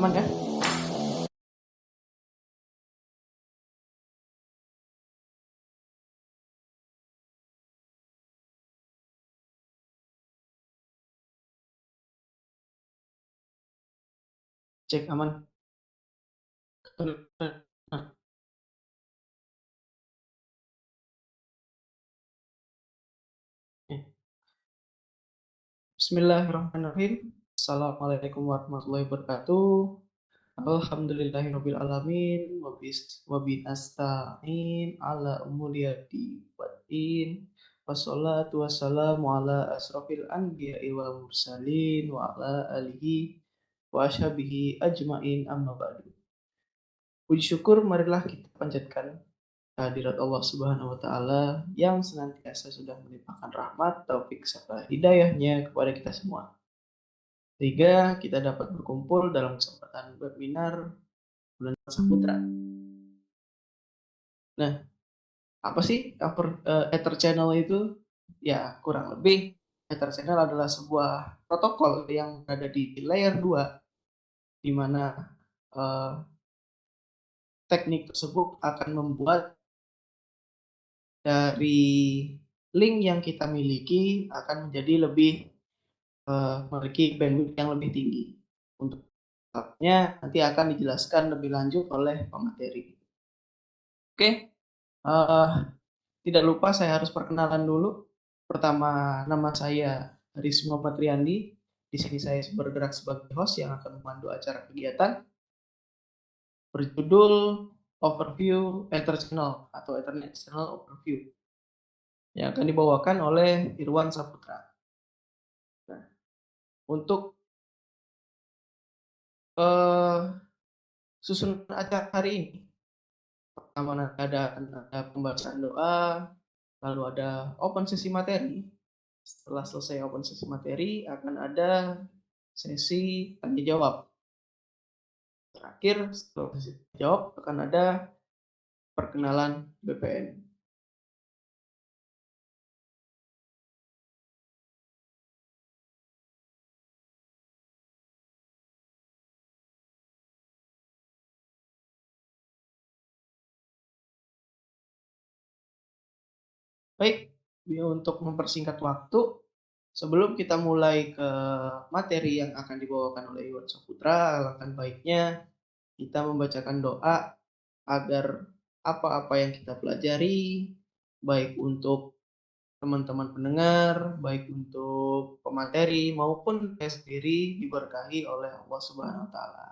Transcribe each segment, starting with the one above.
aman ya? Cek aman. Bismillahirrahmanirrahim. Assalamualaikum warahmatullahi wabarakatuh. Alhamdulillahirabbil alamin wa nasta'in ala umuri waddin. Wassalatu wassalamu ala asrofil anbiya'i wal mursalin wa ala alihi wa ashabihi ajmain amma ba'du. Puji syukur marilah kita panjatkan kehadirat Allah Subhanahu wa taala yang senantiasa sudah melimpahkan rahmat, taufik serta hidayahnya kepada kita semua. Sehingga kita dapat berkumpul dalam kesempatan webinar Bulan Saputra. Nah, apa sih Ether Channel itu? Ya, kurang lebih Ether Channel adalah sebuah protokol yang berada di layer 2 di mana teknik tersebut akan membuat dari link yang kita miliki akan menjadi lebih memiliki bandwidth yang lebih tinggi. Untuk nanti akan dijelaskan lebih lanjut oleh pemateri. Oke, tidak lupa saya harus perkenalan dulu. Pertama, nama saya Haris Muhammad Riyandi. Di sini saya bergerak sebagai host yang akan memandu acara kegiatan berjudul Overview Ether Channel atau Ethernet Channel Overview yang akan dibawakan oleh Irwan Saputra. Nah, untuk susunan acara hari ini, pertama ada pembahasan doa, lalu ada open sesi materi. Setelah selesai open sesi materi, akan ada sesi tanya jawab. Terakhir, setelah sesi tanya jawab, akan ada perkenalan BPN. Baik, untuk mempersingkat waktu, sebelum kita mulai ke materi yang akan dibawakan oleh Irwan Saputra, alangkah baiknya kita membacakan doa agar apa-apa yang kita pelajari, baik untuk teman-teman pendengar, baik untuk pemateri maupun saya sendiri diberkahi oleh Allah Subhanahu wa taala.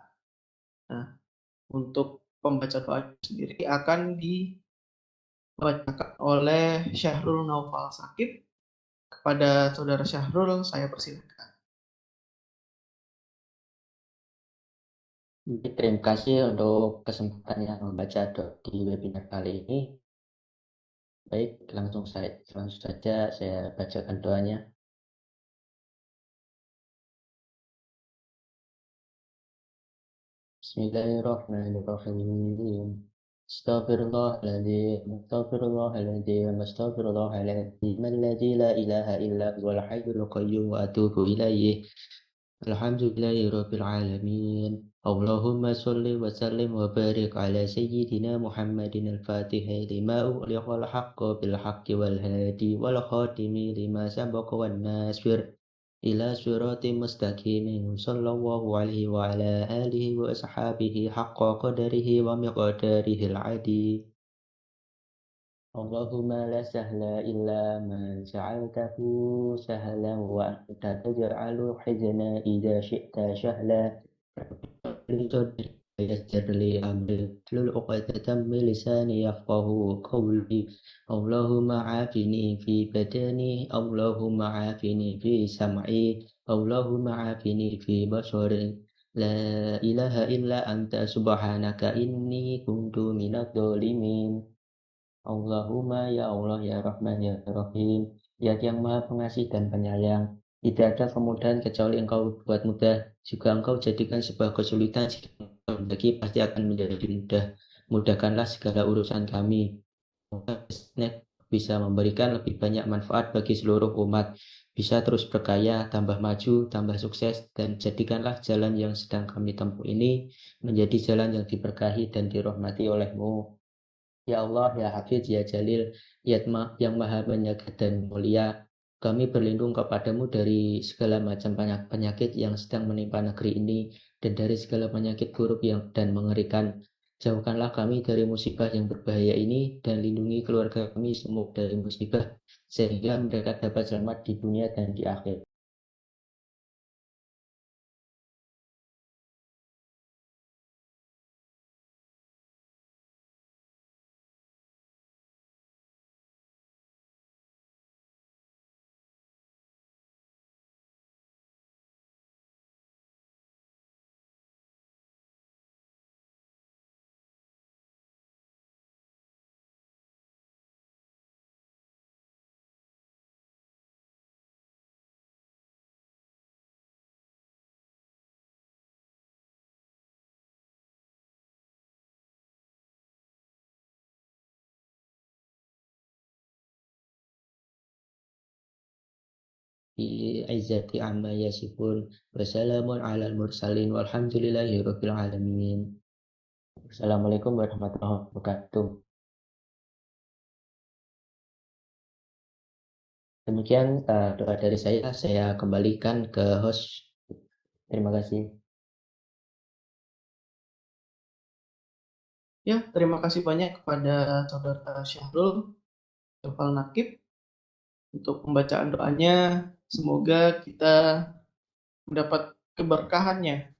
Nah, untuk pembaca doa sendiri akan dibacakan oleh Syahrul Naufal Sakib. Kepada Saudara Syahrul, saya persilakan. Terima kasih untuk kesempatannya membaca doa di webinar kali ini. Baik, langsung saja saya bacakan doanya. Bismillahirrahmanirrahim. Astaghfirullahaladzim, astaghfirullahaladzim, astaghfirullahaladzim, alladzi la ilaha illa huwal hayyul qayyum wa atubu ilaih. Alhamdulillahirabbil alamin. Allahumma shalli wa sallim wa barik ala sayyidina Muhammadin al-Fatihi lima ughliqal haqqo bil haqqi wal hadi wal khatimi lima sabaqa wan nasir ila siratim mustaqimin sallallahu alaihi wa ala alihi wa ashabihi haqqa qadarihi wa miqdarihi al-adi. Allahumma la sahla illa ma ja'altahu sahlan wa anta taj'alul hizna idza syi'ta sahla. Yassir li amri hlul 'uqdatam min lisani yafqahu qawli. Allahumma 'afini fi badani, Allahumma 'afini fi sam'i, Allahumma 'afini fi basari. La ilaha illa anta subhanaka inni kuntu minadh dhalimin. Allahumma ya Allah ya Rahman ya Rahim, ya yang Maha Pengasih dan Penyayang. Tidak ada kemudahan kecuali Engkau buat mudah. Juga Engkau jadikan sebuah kesulitan jika Engkau hendaki pasti akan menjadi mudah. Mudahkanlah segala urusan kami. Semoga bisa memberikan lebih banyak manfaat bagi seluruh umat. bisa terus berkaya, tambah maju, tambah sukses, dan jadikanlah jalan yang sedang kami tempuh ini menjadi jalan yang diberkahi dan dirahmati oleh-Mu. Ya Allah, ya Hafidz, ya Jalil, yang maha menjaga dan mulia, kami berlindung kepadamu dari segala macam penyakit yang sedang menimpa negeri ini dan dari segala penyakit buruk dan mengerikan. Jauhkanlah kami dari musibah yang berbahaya ini dan lindungi keluarga kami semua dari musibah sehingga mereka dapat selamat di dunia dan di akhir. Izzati amma yasifun. Wassalamun alal mursalin walhamdulillahi rabbil alamin. Assalamualaikum warahmatullahi wabarakatuh. Demikian doa dari saya kembalikan ke host. Terima kasih. Ya, terima kasih banyak kepada Saudara Syahrul Tufal Nakib untuk pembacaan doanya. Semoga kita mendapat keberkahannya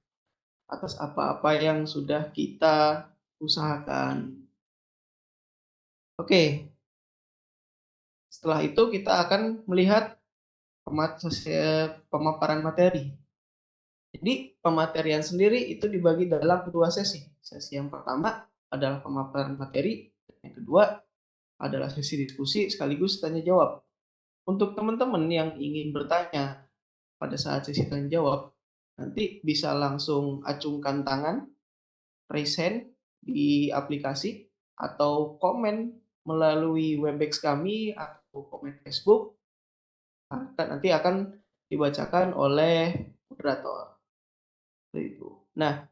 atas apa-apa yang sudah kita usahakan. Oke, setelah itu kita akan melihat pemaparan materi. Jadi pematerian sendiri itu dibagi dalam dua sesi. Sesi yang pertama adalah pemaparan materi, yang kedua adalah sesi diskusi sekaligus tanya jawab. Untuk teman-teman yang ingin bertanya pada saat sesi tanya jawab, nanti bisa langsung acungkan tangan, raise hand di aplikasi, atau komen melalui Webex kami atau komen Facebook, nanti akan dibacakan oleh moderator. Itu. Nah,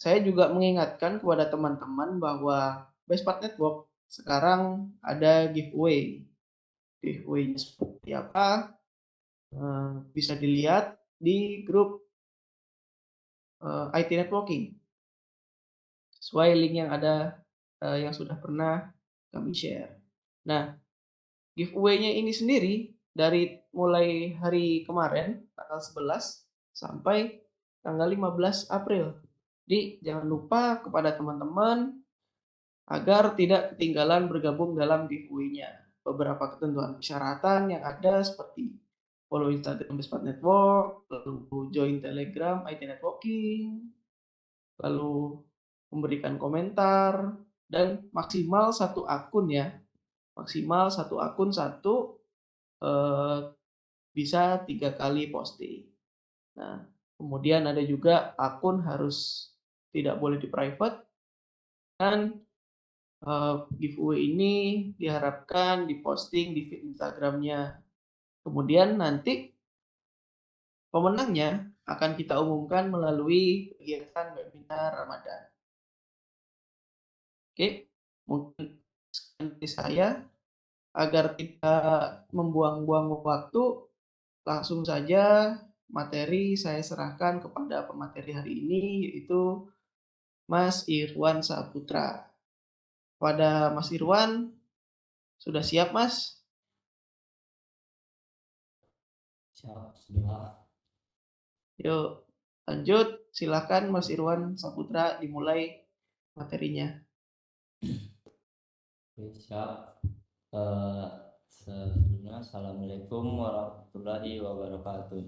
saya juga mengingatkan kepada teman-teman bahwa Bestpart Network sekarang ada giveaway. Giveaway-nya seperti apa? Bisa dilihat di grup IT Networking. Sesuai link yang ada yang sudah pernah kami share. Nah, giveaway-nya ini sendiri dari mulai hari kemarin tanggal 11 sampai tanggal 15 April. Jadi jangan lupa kepada teman-teman agar tidak ketinggalan bergabung dalam giveaway-nya. Beberapa ketentuan persyaratan yang ada seperti follow Instagram Bespat Network, lalu join Telegram IT Networking, lalu memberikan komentar, dan maksimal satu akun ya. Maksimal satu akun bisa 3 kali posting. Nah, kemudian ada juga akun harus tidak boleh di private, dan giveaway ini diharapkan diposting di feed Instagramnya. Kemudian nanti pemenangnya akan kita umumkan melalui kegiatan webinar Ramadan. Oke, mungkin dari saya agar tidak membuang-buang waktu, langsung saja materi saya serahkan kepada pemateri hari ini, yaitu Mas Irwan Saputra. Pada Mas Irwan, sudah siap Mas? Siap, sudah. Yuk, lanjut. Silakan Mas Irwan Saputra dimulai materinya. Siap. Sebelumnya, Assalamualaikum warahmatullahi wabarakatuh.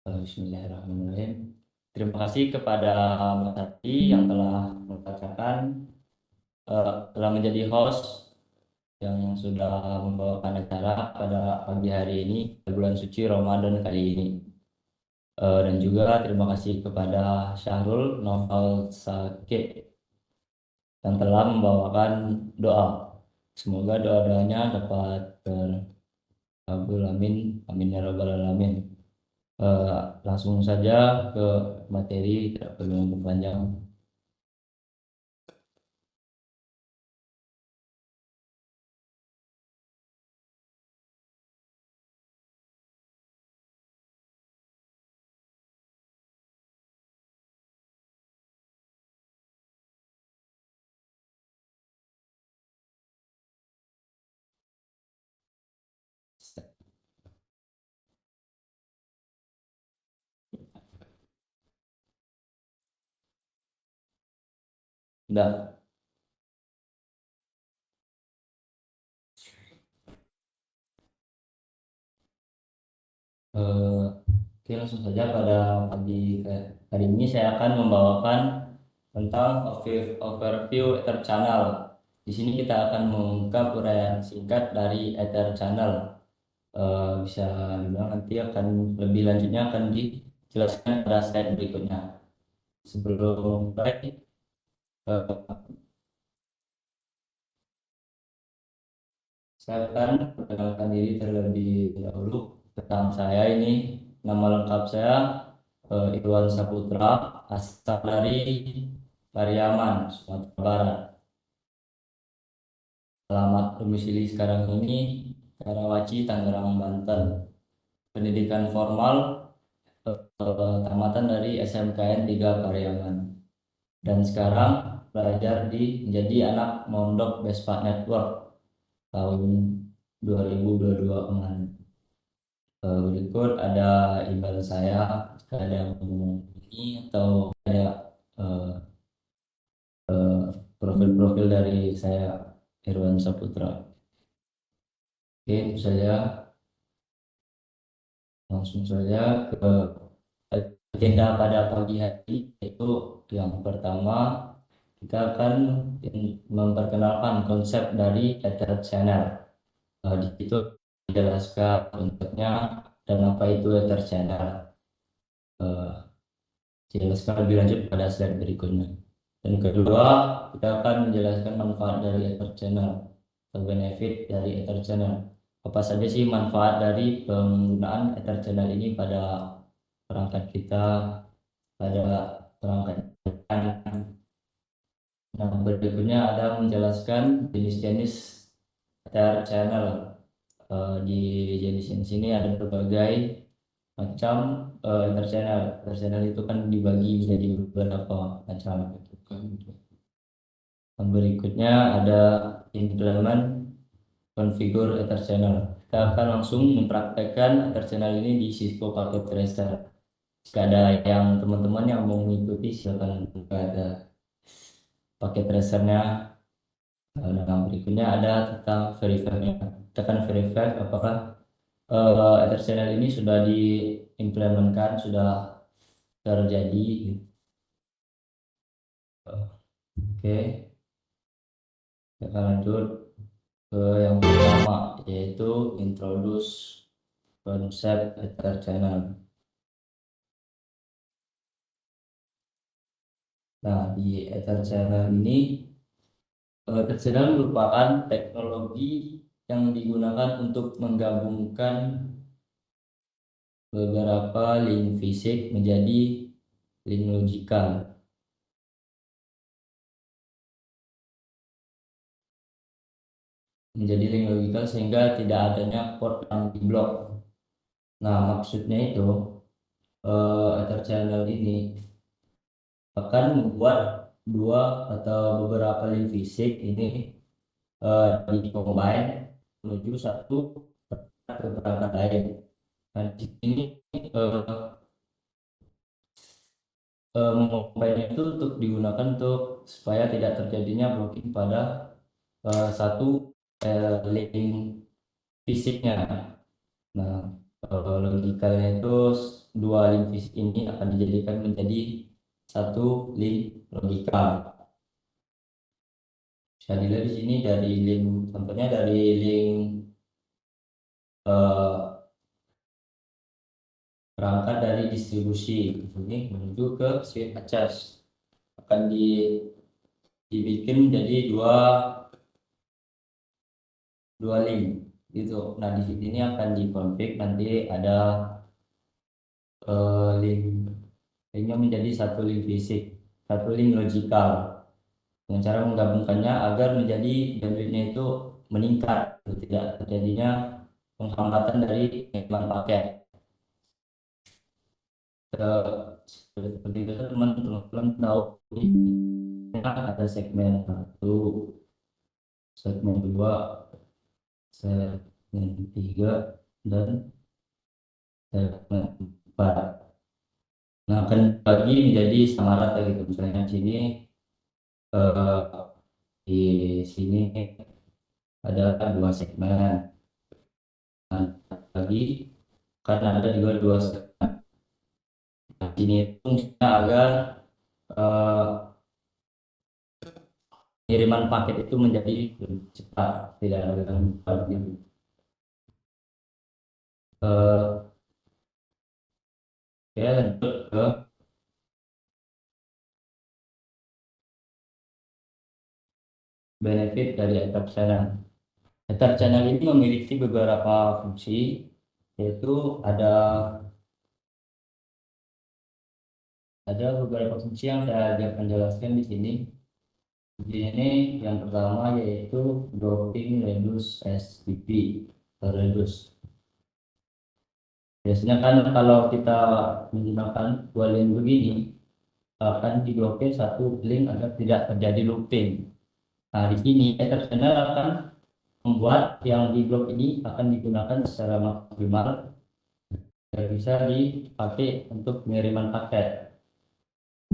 Bismillahirrahmanirrahim. Terima kasih kepada Mas Hadi yang telah telah menjadi host yang sudah membawakan acara pada pagi hari ini, bulan suci Ramadan kali ini. Dan juga terima kasih kepada Syahrul Noval Sake yang telah membawakan doa. Semoga doa-doanya dapat terkabul, amin, amin ya rabbal alamin. Langsung saja ke materi, tidak perlu memperpanjang. Sudah. Eh, Oke, langsung saja pada pagi hari ini saya akan membawakan tentang overview Ether Channel. Di sini kita akan mengungkap uraian singkat dari Ether Channel. Bisa dibilang nanti akan lebih lanjutnya akan dijelaskan pada slide berikutnya. Sebelum mulai, eh, saya akan perkenalkan diri terlebih dahulu tentang saya ini. Nama lengkap saya Irwan Saputra, asal dari Pariaman, Sumatera Barat. Alamat domisili sekarang ini Karawaci, Tangerang, Banten. Pendidikan formal tamatan dari SMKN 3 Pariaman. Dan sekarang belajar menjadi anak Mondok Bespa Network tahun 2022 kemarin. Berikut ada email saya jika ada yang mau ini atau ada eh, eh, profil-profil dari saya Irwan Saputra. Oke, itu saja. Langsung saja ke agenda pada pagi hari, yaitu yang pertama kita akan memperkenalkan konsep dari Ether Channel. Di situ dijelaskan konsepnya dan apa itu Ether Channel. Eh, Dijelaskan lebih lanjut pada slide berikutnya. Dan kedua, kita akan menjelaskan manfaat dari Ether Channel atau benefit dari Ether Channel. Apa saja sih manfaat dari penggunaan Ether Channel ini pada perangkat kita, pada perangkat yang. Nah, berikutnya ada menjelaskan jenis-jenis Ether Channel. Di jenis-jenis ini ada berbagai macam Ether Channel. Ether Channel itu kan dibagi menjadi beberapa macam. Gitu kan. Dan berikutnya ada implement configure Ether Channel. Kita akan langsung mempraktekkan Ether Channel ini di Cisco Packet Tracer. Jika ada yang teman-teman yang mau mengikuti, silakan buka ada paket tracernya. Nah, berikutnya ada tentang verify-nya. Kita akan verify apakah Ether Channel ini sudah diimplementkan, sudah terjadi. Oke, kita lanjut ke yang pertama, yaitu introduce konsep Ether Channel. Nah, di Ether Channel ini, Ether Channel merupakan teknologi yang digunakan untuk menggabungkan beberapa link fisik menjadi link logikal. Menjadi link logikal sehingga tidak adanya port yang diblok. Nah, maksudnya itu Ether Channel ini akan membuat dua atau beberapa link fisik ini di-combine menuju satu ke perangkat lain. Nah, di sini mengcombine itu untuk digunakan untuk supaya tidak terjadinya blocking pada satu link fisiknya. Nah, logikalnya itu dua link fisik ini akan dijadikan menjadi satu link logikal. Bisa dilihat di sini dari link, contohnya dari link eh, perangkat dari distribusi ini menuju ke switch access akan dibikin menjadi dua dua link gitu. Nah di sini akan dikonfig nanti ada link linknya menjadi satu link fisik, satu link logikal. Dengan cara menggabungkannya agar menjadi bandwidthnya itu meningkat, tidak terjadinya penghambatan dari pengiriman paket. Seperti itu teman-teman tahu ini ada segmen satu, segmen dua, segmen tiga, dan segmen empat. Nah akan bagi menjadi sama rata gitu. Misalnya di sini eh, di sini ada dua segmen. Nah, lagi karena ada juga dua segmen. Nah, ini fungsinya agar eh, kiriman paket itu menjadi lebih cepat, tidak ada gangguan gitu. Eh, ya lanjut ke benefit dari Ether Channel. Ether Channel ini memiliki beberapa fungsi, yaitu ada ada beberapa fungsi yang saya akan jelaskan di sini. Di ini yang pertama yaitu dropping reduce SPP atau reduce. Biasanya kan kalau kita menggunakan dua link begini akan diblokir satu link agar tidak terjadi looping. Nah, di sini Ether Channel akan membuat yang di blok ini akan digunakan secara maksimal dan bisa dipakai untuk pengiriman paket.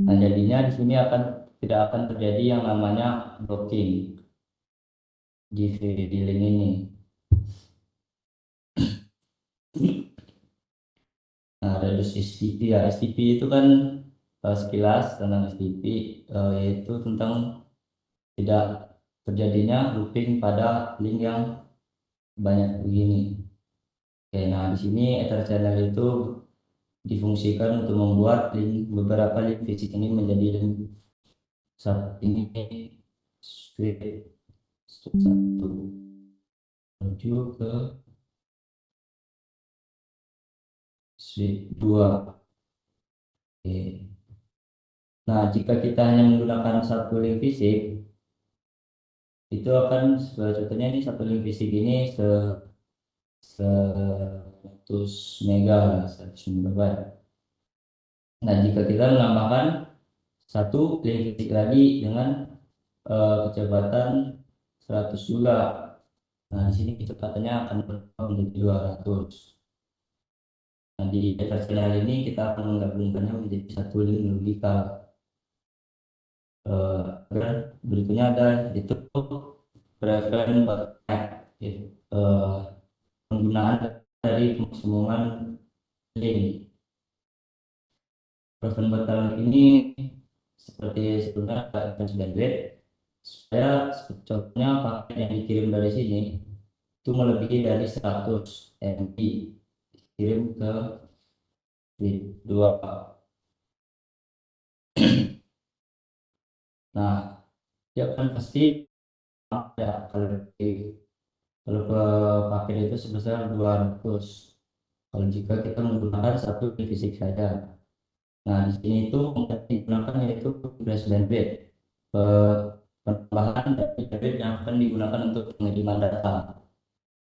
Nah, jadinya di sini tidak akan terjadi yang namanya blocking di link ini. Nah, reduce STP ya, STP itu kan sekilas tentang STP yaitu tentang tidak terjadinya looping pada link yang banyak begini. Oke, nah di sini Ether Channel itu difungsikan untuk membuat beberapa link fisik ini menjadi link satu ini switch satu menuju ke switch dua. Oke. Nah, jika kita hanya menggunakan satu link fisik, itu akan contohnya ini satu link fisik ini 100 mega, 100 megabyte. Nah, jika kita menambahkan satu link fisik lagi dengan kecepatan 100 juga. Nah, di sini kecepatannya akan berubah menjadi 200. Nah, di data channel ini kita akan menggabungkannya menjadi satu link logika. Dan berikutnya ada itu preference bucket, gitu. Penggunaan dari pemaksimuman link. Preference bucket ini seperti sebelumnya reference bandwidth. Saya contohnya paket yang dikirim dari sini itu melebihi dari 100 MB kirim ke dua. Nah, dia kan pasti ya kalau ke paket itu sebesar 200 kalau jika kita menggunakan satu fisik saja. Nah, di sini itu yang digunakan yaitu flash bandwidth, penambahan dari bandwidth yang akan digunakan untuk pengiriman data.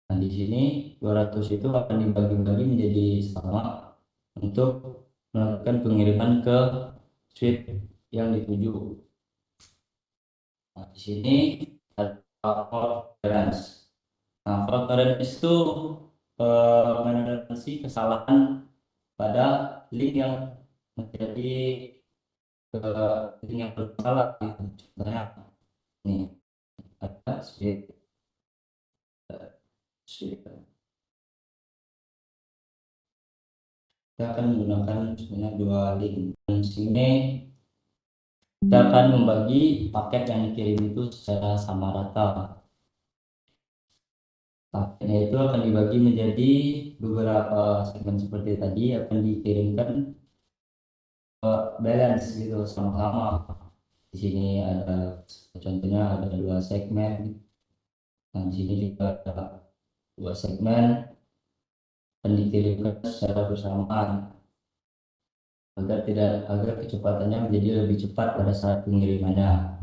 Nah, di sini 200 itu akan dibagi-bagi menjadi sama untuk melakukan pengiriman ke switch yang dituju. Nah, di sini ada fault tolerance. Nah, fault tolerance itu mentoleransi kesalahan pada link yang menjadi link yang bermasalah gitu. Contohnya nih ada switch. Kita akan menggunakan sebenarnya dua link. Dan di sini kita akan membagi paket yang dikirim itu secara sama rata. Paketnya itu akan dibagi menjadi beberapa segmen seperti tadi akan dikirimkan balance gitu sama-sama. Di sini ada contohnya ada dua segmen. Nah, di sini juga ada dua segmen dan dikirimkan secara bersamaan agar kecepatannya menjadi lebih cepat pada saat pengirimannya.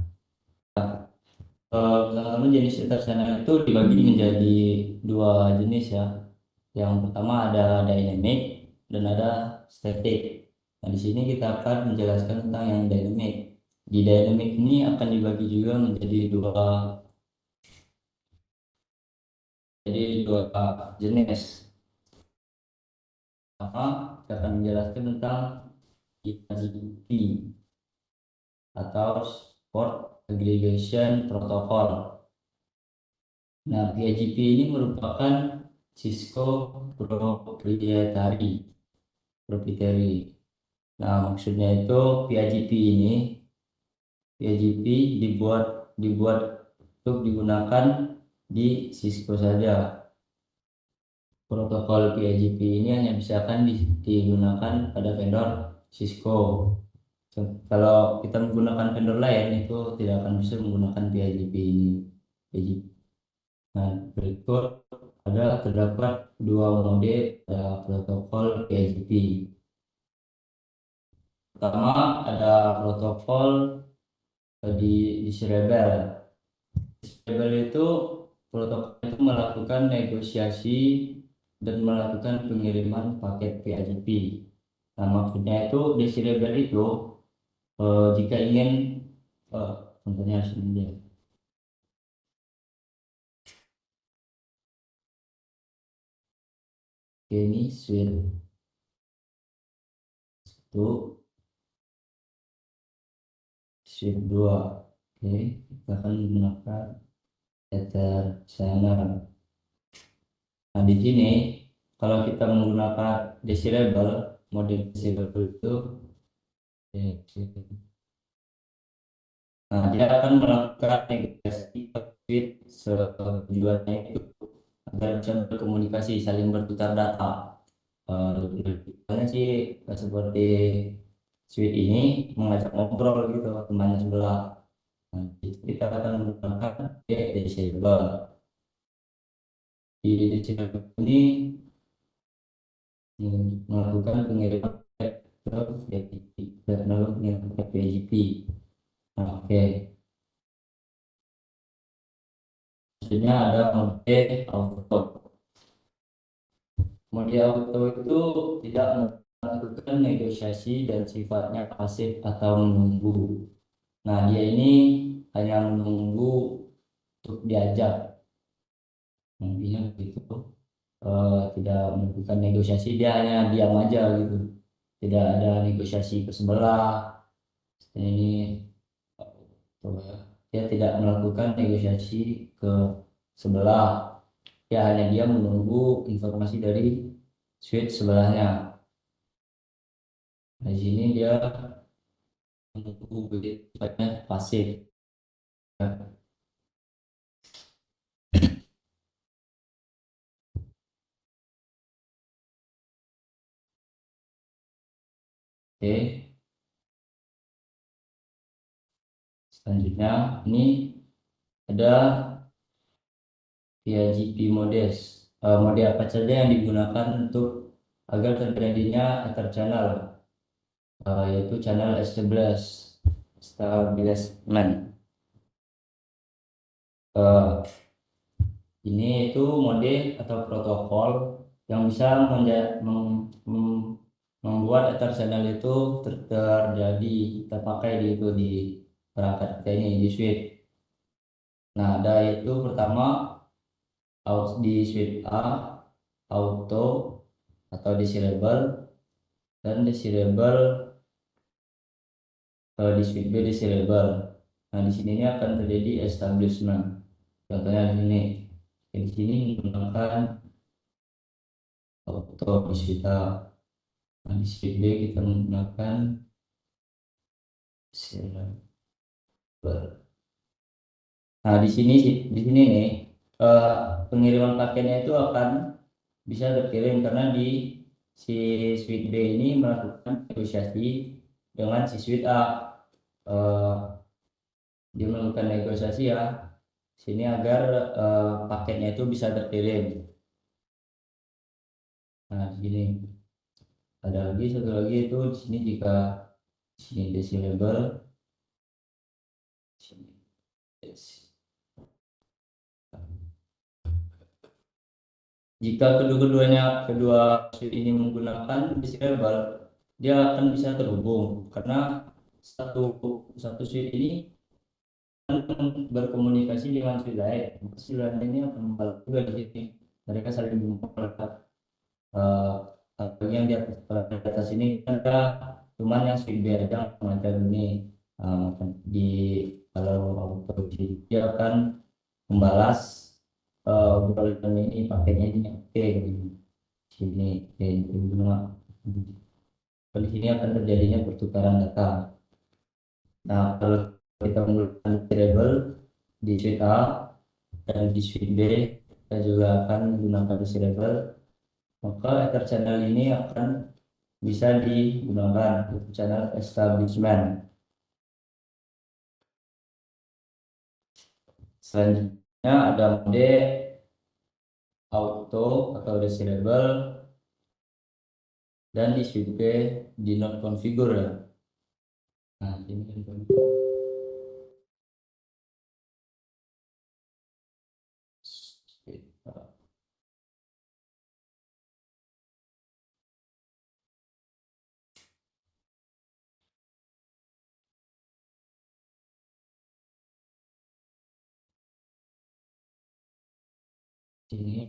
Teman-teman, jenis internasional itu dibagi menjadi dua jenis ya. Yang pertama ada dynamic dan ada static. Nah, di sini kita akan menjelaskan tentang yang dynamic. Di dynamic ini akan dibagi juga menjadi dua jenis. Pertama, kita akan menjelaskan tentang PAGP atau Port Aggregation Protocol. Nah, PAGP ini merupakan Cisco proprietary. Nah, maksudnya itu PAGP dibuat dibuat untuk digunakan di Cisco saja. Protokol PAGP ini hanya bisa digunakan pada vendor Cisco. Kalau kita menggunakan vendor lain itu tidak akan bisa menggunakan PAGP ini. Nah, berikut terdapat dua mode protokol PAGP. Pertama ada protokol di Cerebel. Cerebel itu protokol itu melakukan negosiasi dan melakukan pengiriman paket PAGP. Nah, maksudnya itu di Cerebel itu jika ingin contohnya sini dia. Oke, ini suite 1, suite 2. Oke, kita akan menggunakan Ether channel. Nah, di sini kalau kita menggunakan desirable, mode desirable itu nah, dia akan melakukan negosiasi with tujuannya itu agar bisa berkomunikasi, saling bertukar data. Misalnya sih seperti suite ini mengajak ngobrol gitu temannya sebelah. Nah, kita akan menggunakan disable. Di disable ini melakukan pengiriman ke PGP dan melakukan pengiriman ke PGP. Nah, oke. Selanjutnya ada mode auto. Mode auto itu tidak melakukan negosiasi dan sifatnya pasif atau menunggu. Nah, dia ini hanya menunggu untuk diajak. Intinya begitu. Tidak melakukan negosiasi, dia hanya diam aja gitu. Tidak ada negosiasi ke sebelah. Ini dia tidak melakukan negosiasi ke sebelah. Ya, hanya dia menunggu informasi dari switch sebelahnya. Nah, di sini dia menunggu sifatnya pasif. Oke, selanjutnya ini ada PAGP modes. Mode apa saja yang digunakan untuk agar terjadinya ether channel, yaitu channel establishment. Ini itu mode atau protokol yang bisa membuat ether channel itu terpakai di perangkat kita ini di switch. Nah, ada itu pertama di switch A auto atau desirable, dan desirable di switch B desirable. Nah, di sini akan terjadi establishment. Contohnya di sini. Di sini menggunakan auto di switch A. Nah, di switch B kita menggunakan desirable. Nah, di sini nih pengiriman paketnya itu akan bisa terkirim karena si switch B ini melakukan negosiasi dengan si switch A. Dia melakukan negosiasi ya, Sini agar paketnya itu bisa terkirim. Nah, di sini ada lagi satu lagi itu di sini jika di sini desi label, sini desi. Jika kedua switch ini menggunakan desi label, dia akan bisa terhubung karena satu satu switch ini berkomunikasi dengan switch lain. Switch lain ini akan membalas juga di sini. Mereka saling memperlekat. Yang di atas ini kan ada cuman yang switch B aja macam ini. Di kalau autopsi dia akan membalas obrolan ini pakainya ini oke gitu. Sini di sini akan terjadinya pertukaran data. Nah, kalau kita menggunakan variable di switch A dan di switch B, kita juga akan menggunakan variable, maka ether channel ini akan bisa digunakan untuk channel establishment. Selanjutnya ada mode auto atau disable dan di switch B di not configure. Nah, ini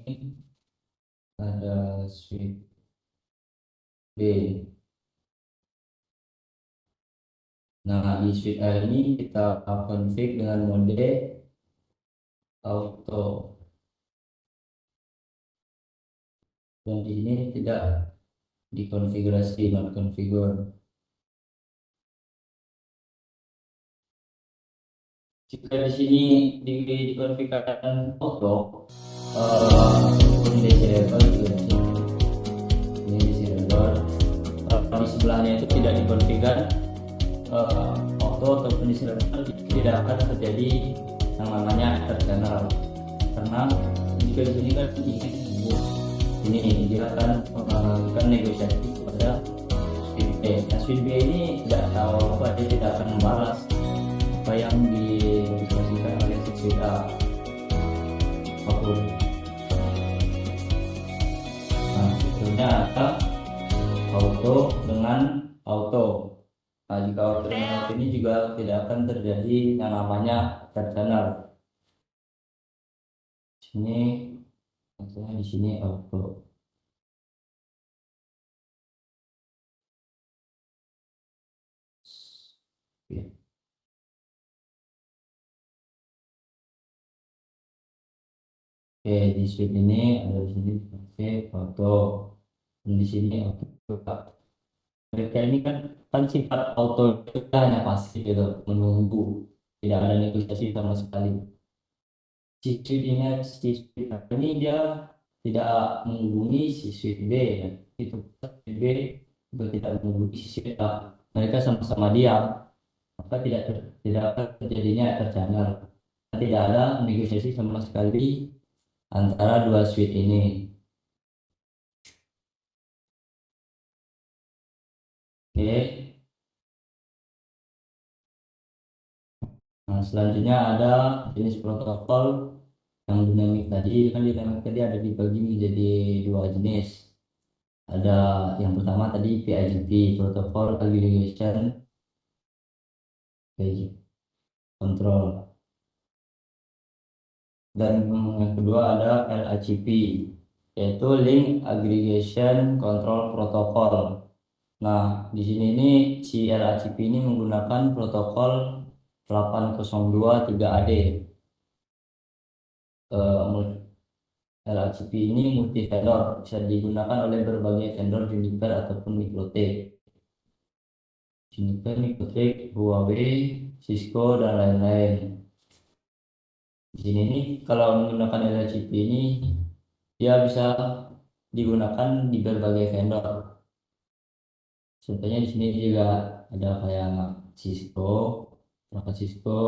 ini ada switch B. Nah, di switch A ini kita config dengan mode auto. Dan di sini tidak dikonfigurasi, non configure. Jika di sini dikonfigurkan auto, ini disable juga sih. Ini disable. Kalau di sebelahnya itu tidak dikonfigurkan auto ataupun disable, tidak akan terjadi yang namanya error channel. Karena jika di sini kan ini dia akan melakukan negosiasi kepada switch B. Nah, switch B ini tidak tahu apa, dia tidak akan membalas apa yang dikasihkan oleh switch A apapun. Nah, sebetulnya ada auto dengan auto. Nah, jika auto dengan auto ini juga tidak akan terjadi yang namanya error channel. Sini, maksudnya di sini auto. Ya. Oke, di switch ini ada di sini oke auto. Dan di sini auto. Mereka ini kan sifat auto itu kan hanya pasif gitu, menunggu, tidak ada negosiasi sama sekali. Si switch ini dia tidak menghubungi si switch B ya. Itu switch B juga tidak menghubungi si switch A. Mereka sama-sama diam, maka tidak akan terjadinya terchannel. Tidak ada negosiasi sama sekali antara dua switch ini. Oke. Nah, selanjutnya ada jenis protokol yang dinamik tadi. Kan dinamik tadi ada dibagi menjadi dua jenis. Ada yang pertama tadi PAGP, Protocol Aggregation Control, dan yang kedua ada LACP, yaitu Link Aggregation Control Protocol. Nah, di sini ini si LACP ini menggunakan protokol 8023AD. LACP ini multi vendor, bisa digunakan oleh berbagai vendor Juniper ataupun Mikrotik. Juniper, Mikrotik, Huawei, Cisco, dan lain-lain. Di sini nih kalau menggunakan LACP ini dia bisa digunakan di berbagai vendor. Contohnya di sini juga ada kayak Cisco, perangkat Cisco,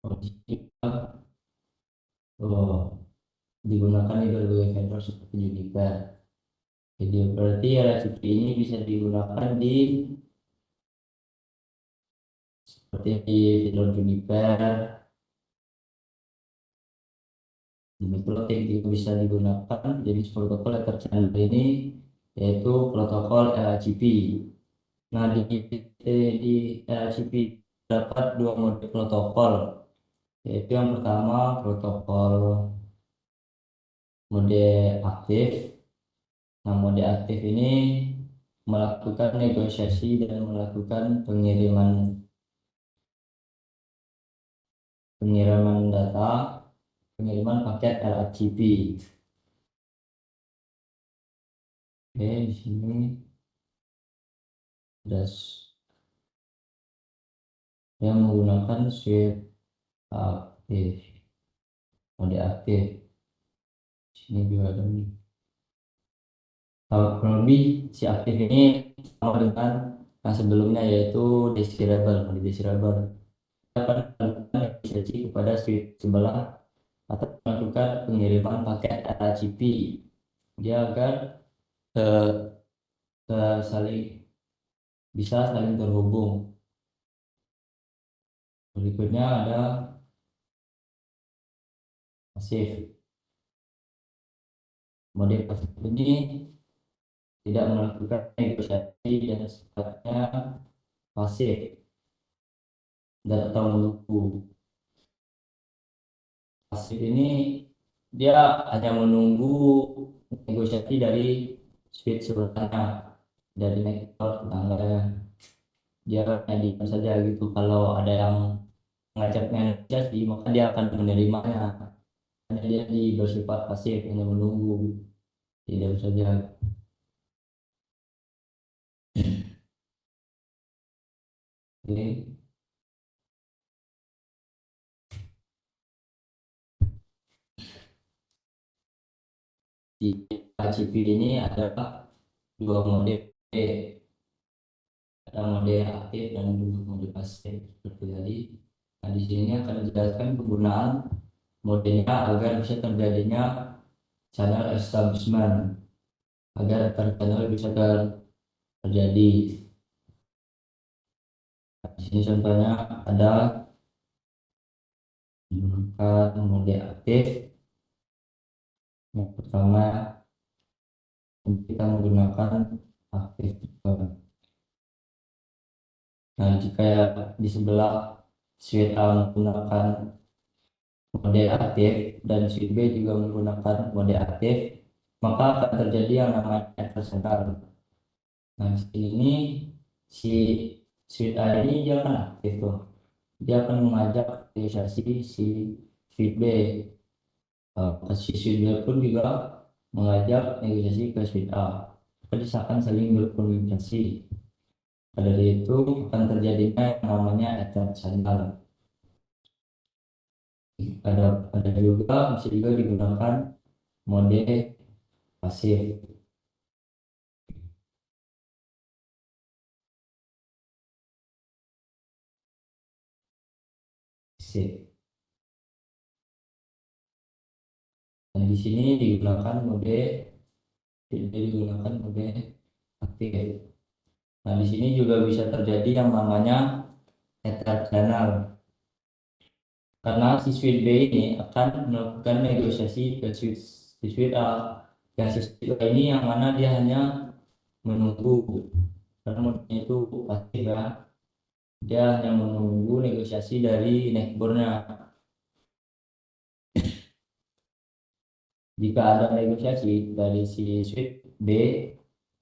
Oh, digunakan di berbagai vendor seperti Juniper. Jadi berarti RCP ini bisa digunakan di seperti di vendor Juniper, di Mikrotik juga bisa digunakan. Jadi protokol Ether channel ini yaitu protokol LHCP. Nah di LHCP terdapat dua mode protokol, yaitu yang pertama protokol mode aktif. Nah, mode aktif ini melakukan negosiasi dan melakukan pengiriman data, pengiriman paket LHCP. Oke, di sini yang menggunakan switch aktif, mode aktif. Di sini juga ada nih. Kalau kurang lebih si aktif ini sama dengan yang sebelumnya, yaitu desirable. Mode desirable dapat melakukan negosiasi kepada switch sebelah atau melakukan pengiriman paket LHCP. Dia agar eh, bisa saling terhubung. Berikutnya ada pasif. Mode pasif ini tidak melakukan negosiasi dan sifatnya pasif dan atau menunggu. Pasif ini dia hanya menunggu negosiasi dari switch sebelahnya, dari network tetangganya. Dia hanya diam saja gitu. Kalau ada yang ngajak negosiasi, maka dia akan menerimanya. Hanya dia bersifat pasif, hanya menunggu, tidak saja. Oke. Di KCP ini adalah dua mode, ada mode aktif dan juga mode pasif seperti tadi. Nah, di sini akan dijelaskan penggunaan modenya agar bisa terjadinya channel establishment, agar channel bisa terjadi. Nah, di sini contohnya ada menggunakan mode aktif. Yang pertama kita menggunakan aktif. Nah, jika di sebelah switch A menggunakan mode aktif dan switch B juga menggunakan mode aktif, maka akan terjadi yang namanya adversarial. Nah, di sini si switch A ini dia akan aktif tuh. Dia akan mengajak negosiasi si switch B. Si switch B pun juga mengajak negosiasi ke switch A. Jadi akan saling berkomunikasi. Pada itu akan terjadinya yang namanya adversarial. Ada juga bisa juga digunakan mode pasif. Pasif. Dan di sini digunakan mode aktif. Nah, di sini juga bisa terjadi yang namanya ether channel. Karena si switch B ini akan melakukan negosiasi ke switch A. Yang si switch A ini yang mana dia hanya menunggu. Karena modenya itu pasif ya. Dia hanya menunggu negosiasi dari networknya. Jika ada negosiasi dari si switch B,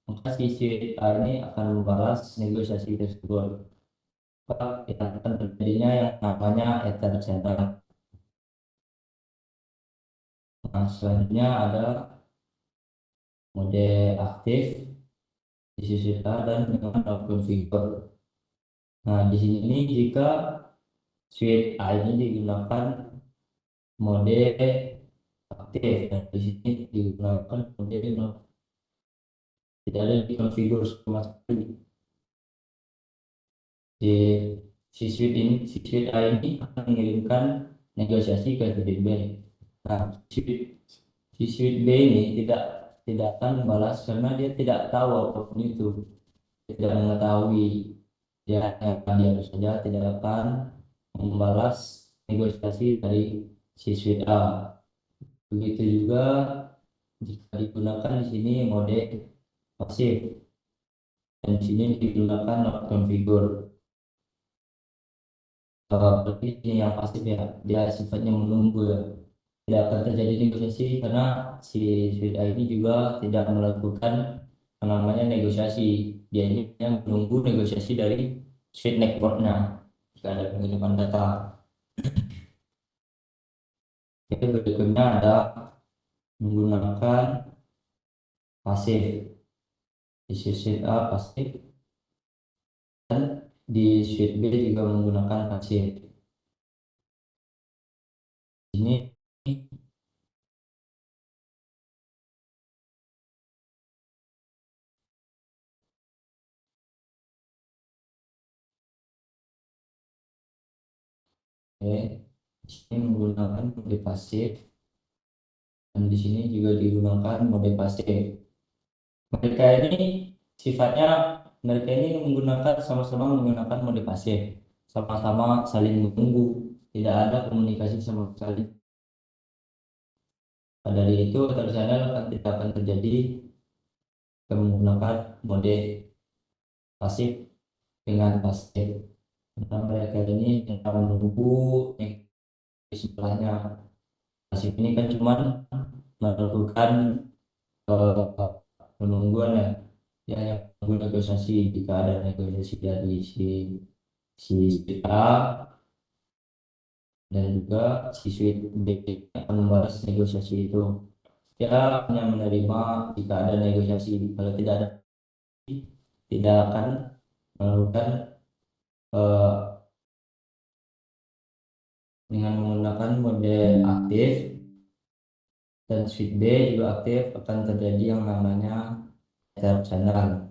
maka si switch A ini akan membalas negosiasi tersebut. Maka akan terjadinya yang namanya ether channel. Nah, selanjutnya ada mode aktif di sisi A dan dengan configure. Nah, di sini jika switch A ini digunakan mode aktif dan di sini digunakan mode tidak ada di configure sama sekali. si sweet A ini akan mengirimkan negosiasi ke sweet B. Nah, si sweet B ini tidak akan membalas karena dia tidak tahu apapun itu, tidak mengetahui. Dia diam saja, tidak akan membalas negosiasi dari si sweet A. Begitu juga jika digunakan di sini mode pasif, dan di sini digunakan not configure. Berarti ini yang pasif ya, dia sifatnya menunggu ya. Tidak akan terjadi negosiasi karena si sweet A ini juga tidak melakukan yang namanya negosiasi. Dia ini yang menunggu negosiasi dari sweet networknya jika ada pengiriman data. Jadi berikutnya ada menggunakan pasif. Di sweet A pasif, dan di sweet B juga menggunakan pasif. Ini di sini menggunakan mode pasif, dan di sini juga digunakan mode pasif. Mereka ini sifatnya, mereka ini menggunakan sama-sama menggunakan mode pasif, sama-sama saling menunggu, tidak ada komunikasi sama sekali. Pada dari itu channel akan tidak akan terjadi menggunakan mode pasif dengan pasif, karena mereka ini akan menunggu yang di sebelahnya. Pasif ini kan cuma melakukan penungguan ya, dia hanya menunggu negosiasi. Jika ada negosiasi dari si A, dan juga si sweet B akan membalas negosiasi itu. Dia hanya menerima jika ada negosiasi, kalau tidak ada tidak akan melakukan eh, dengan menggunakan mode aktif, dan sweet B juga aktif, akan terjadi yang namanya ether channel.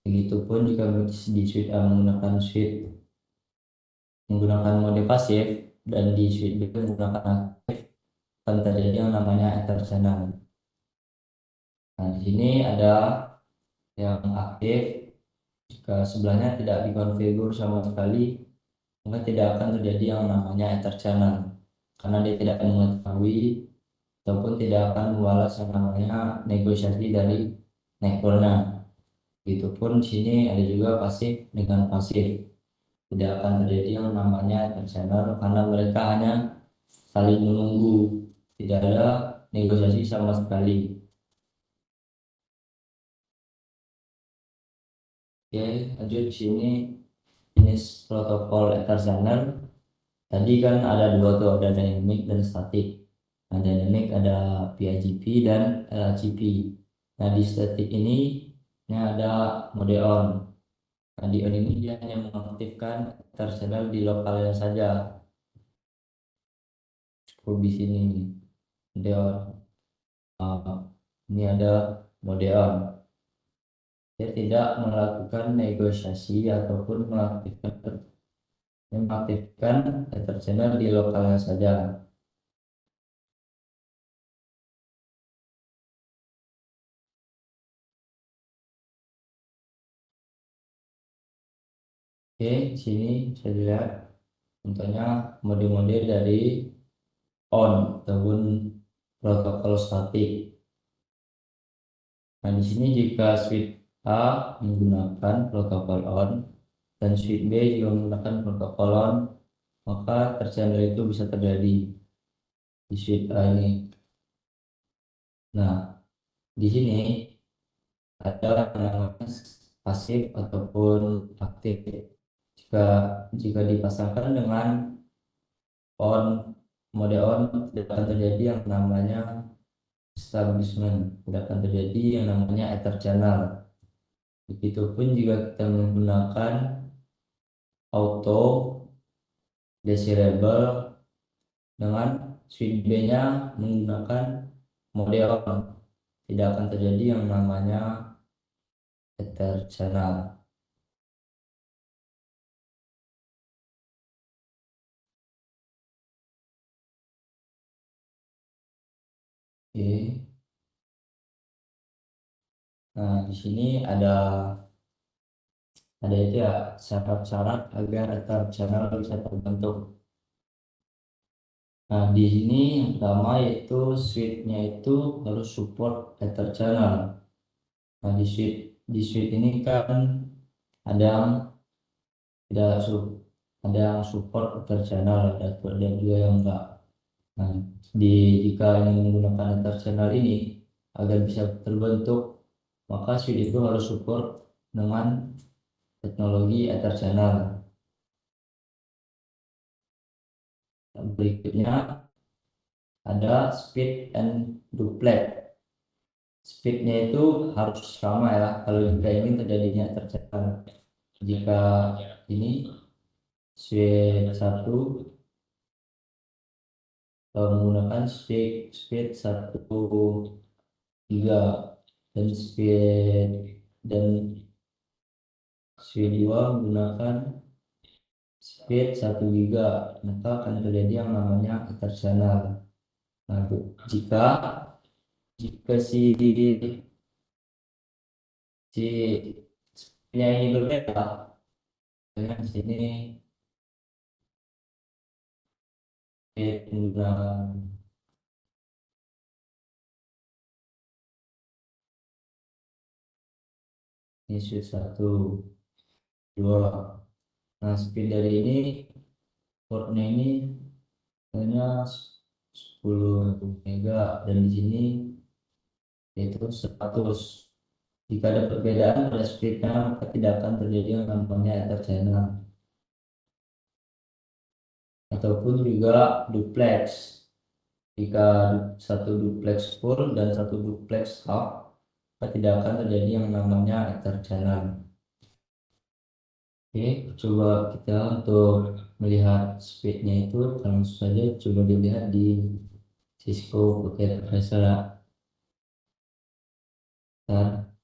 Begitupun jika di sweet A menggunakan mode pasif, dan di sweet B menggunakan aktif, akan terjadi yang namanya ether channel. Nah, di sini ada yang aktif. Jika sebelahnya tidak dikonfigur sama sekali, maka tidak akan terjadi yang namanya ether channel, karena dia tidak akan mengetahui ataupun tidak akan membalas yang namanya negosiasi dari networknya. Begitupun di sini ada juga pasif dengan pasif, tidak akan terjadi yang namanya ether channel karena mereka hanya saling menunggu, tidak ada negosiasi sama sekali. Oke, lanjut di sini jenis protokol ether channel. Tadi kan ada dua tuh, ada dynamic dan static. Nah, dynamic ada PIGP dan LHCP. Nah, di static ini ada mode on. Nah, di on ini dia hanya mengaktifkan ether channel di lokalnya saja. Cukup di sini nih, mode on. Nah, ini ada mode on. Dia tidak melakukan negosiasi ataupun mengaktifkan ether channel di lokalnya saja. Oke, di sini bisa dilihat contohnya mode-mode dari on ataupun protokol statik. Nah, di sini jika switch A menggunakan protokol on dan switch B juga menggunakan protokol on, maka terchannel itu bisa terjadi di switch A ini. Nah, di sini ada yang namanya pasif ataupun aktif. Jika jika dipasangkan dengan on, mode on, tidak akan terjadi yang namanya establishment, tidak akan terjadi yang namanya ether channel. Begitupun jika kita menggunakan auto desirable dengan switch B-nya menggunakan mode on, tidak akan terjadi yang namanya ether channel. Oke. Nah, di sini ada itu ya, syarat-syarat agar Ether channel bisa terbentuk. Nah, di sini yang pertama yaitu switch-nya itu harus support Ether channel. Nah, di switch ini kan ada yang tidak ada yang support Ether channel, ada juga yang enggak. Nah, jika ingin menggunakan Ether channel ini agar bisa terbentuk, maka switch itu harus support dengan teknologi Ether channel. Berikutnya ada speed and duplex. Speednya itu harus sama ya kalau jika ingin terjadinya tercekat. Jika ini speed 1 menggunakan speed 1 giga dan dan speed 2 menggunakan speed 1 giga, maka akan terjadi yang namanya Ether channel. Nah, jika jika si speednya ini berbeda, dengan sini penggunaan ini switch 1 2. Nah, speed dari ini portnya ini hanya 10 mega dan di sini yaitu 100. Jika ada perbedaan pada speednya, maka tidak akan terjadi yang namanya ether channel ataupun juga duplex. Jika satu duplex full dan satu duplex half, maka tidak akan terjadi yang namanya ether channel. Oke, coba kita untuk melihat speednya itu langsung saja coba dilihat di Cisco Pocket Tracer ya. Nah,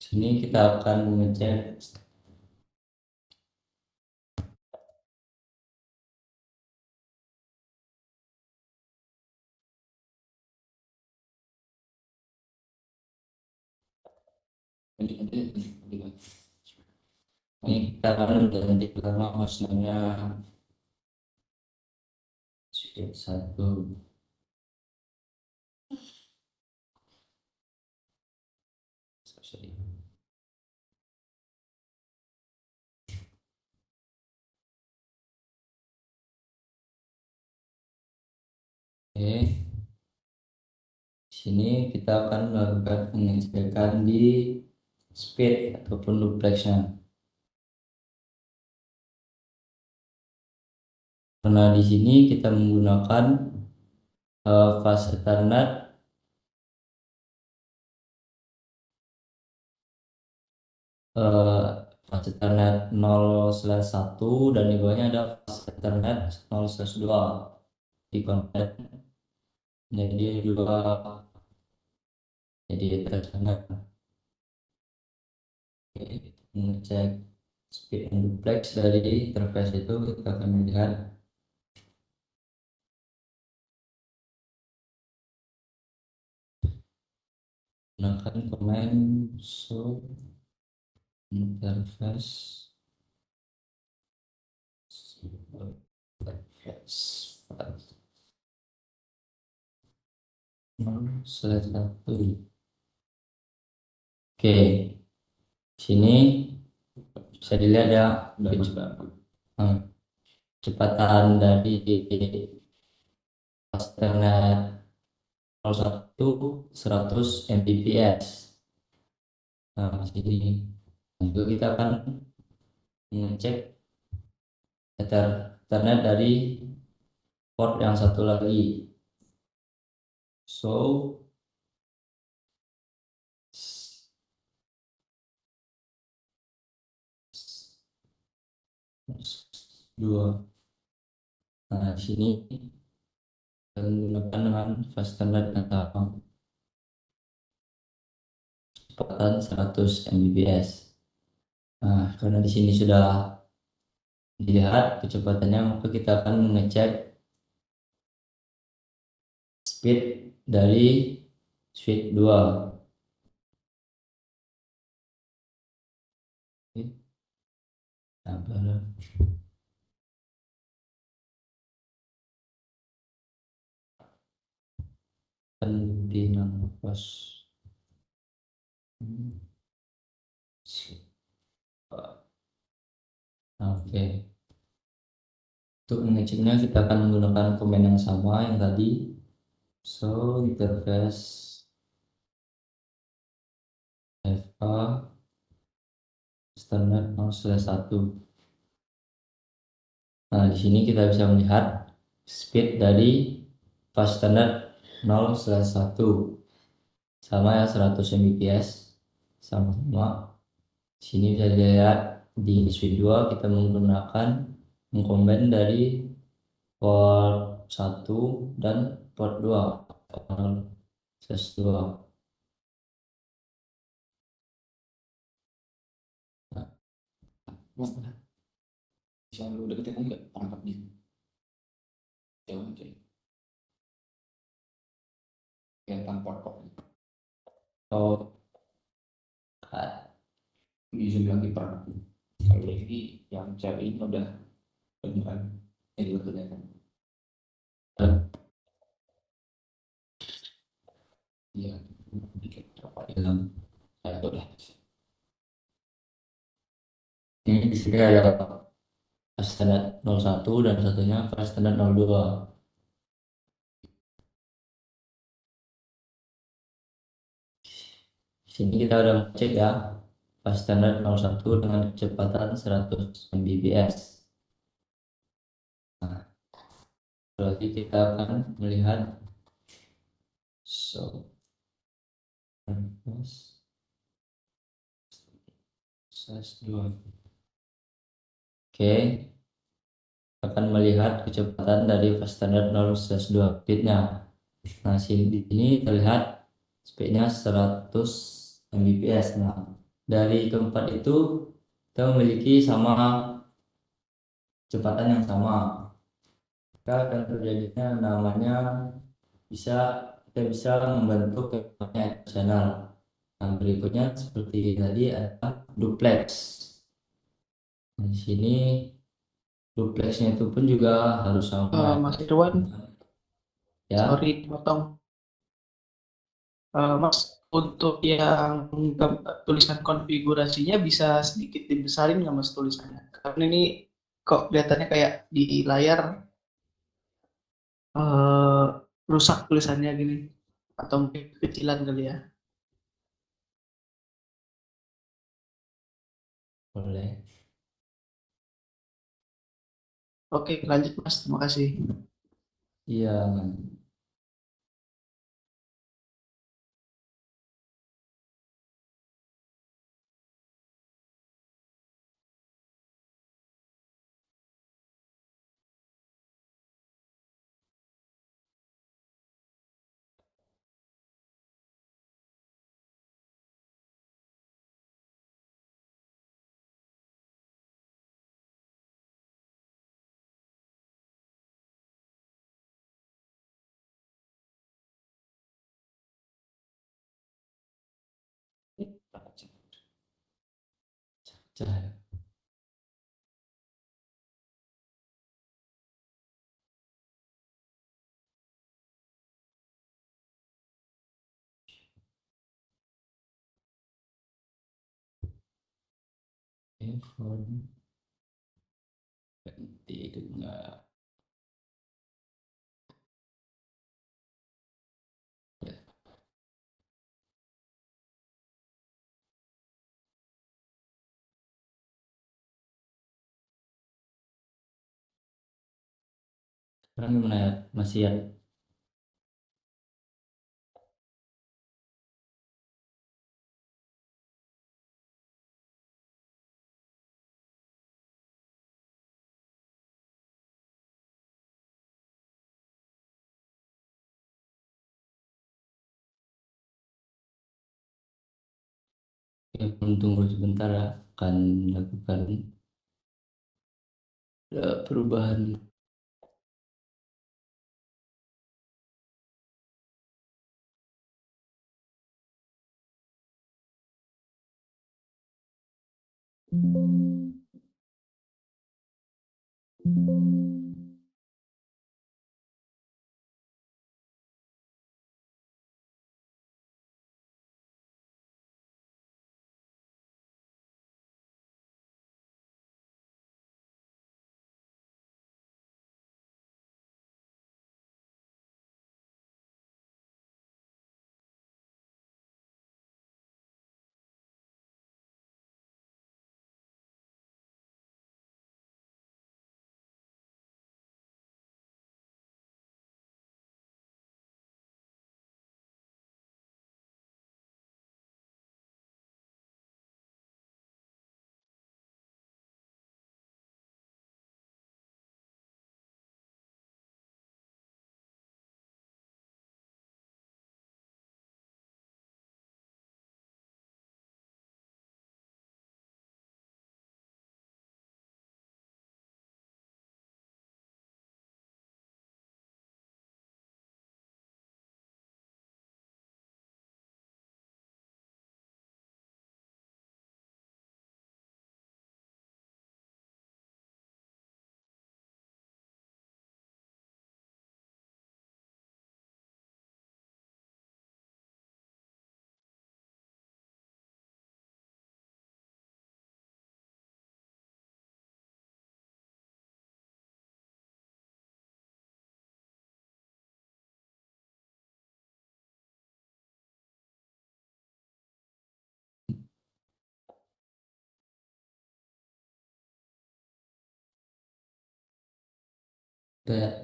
sini kita akan mengecek ini kita akan ganti pertama maksudnya speed 1. Sorry. Oke, sini kita akan melakukan pengecekan di speed ataupun duplexnya. Karena di sini kita menggunakan fast Ethernet uh, fast Ethernet 0/1 dan di bawahnya ada fast Ethernet 0/2 di konten jadi dua jadi Ethernet. Oke, mengecek speed and duplex dari interface itu kita akan melihat menggunakan komen show interface slide 1. Oke, sini bisa dilihat ya kecepatan dari Ethernet 01 100 Mbps. Nah, sini juga kita akan mengecek Ethernet dari port yang satu lagi. So 2. Nah, di sini kita menggunakan dengan fast Ethernet yang sama, kecepatan 100 Mbps. Nah, karena di sini sudah dilihat kecepatannya, maka kita akan mengecek speed dari switch 2. Sabar. Di nafas. Oke. Untuk mengeceknya kita akan menggunakan komen yang sama yang tadi. So interface FA standar 0/1. Nah, di sini kita bisa melihat speed dari fast standard 0/1 sama ya 100 Mbps sama-sama. Sini bisa dilihat di switch 2 kita menggunakan mengkombin dari port 1 dan port 2 /2. Nah, bisa lu deketin enggak perangkapnya? Jauh aja. Kelihatan port kok. Oh, bisa bilang di perangkap. Kalau ini yang cewek ini udah beneran ini udah kelihatan. Iya, dikit apa dalam saya udah. Ini di sini ada fast standard 01 dan satunya fast standard 02. Sini kita udah cek ya fast standard 01 dengan kecepatan 100 Mbps. Nah, berarti kita akan melihat so size 2. Oke, akan melihat kecepatan dari fast standard 0/2 speednya. Nah, di sini terlihat speednya 100 Mbps. Nah, dari keempat itu kita memiliki sama kecepatan yang sama. Maka akan terjadinya namanya kita bisa membentuk channel. Nah, berikutnya seperti tadi ada duplex. Nah, di sini duplexnya itu pun juga harus sama ya. Mas Irwan, Ya, sorry potong. Mas, untuk yang tulisan konfigurasinya bisa sedikit dibesarin nggak Mas tulisannya? Karena ini kok kelihatannya kayak di layar eh, rusak tulisannya gini. Atau mungkin kecilan kali ya. boleh. Oke, lanjut Mas. Terima kasih. Iya. cahaya. Handphone ganti dengan ya, sekarang gimana ya, masih ya. Ya, tunggu sebentar ya, akan lakukan perubahan. Udah,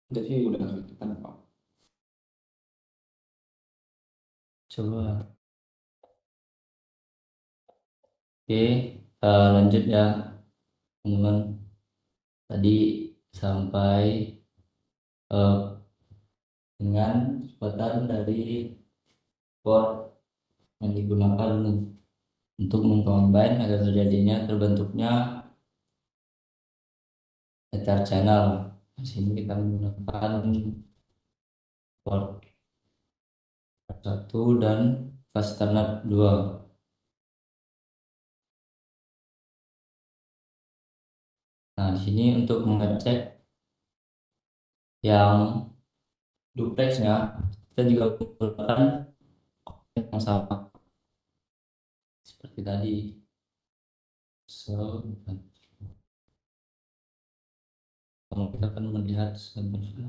udah sih udah kan Pak. Coba. Oke, lanjut ya teman-teman. Tadi sampai eh, dengan kekuatan dari port yang digunakan untuk mengcombine agar terjadinya terbentuknya ether channel. Di sini kita menggunakan port 1 dan fast ethernet 2. Nah, di sini untuk mengecek yang duplexnya, kita juga menggunakan yang sama seperti tadi. So, kalau kita akan melihat sebenarnya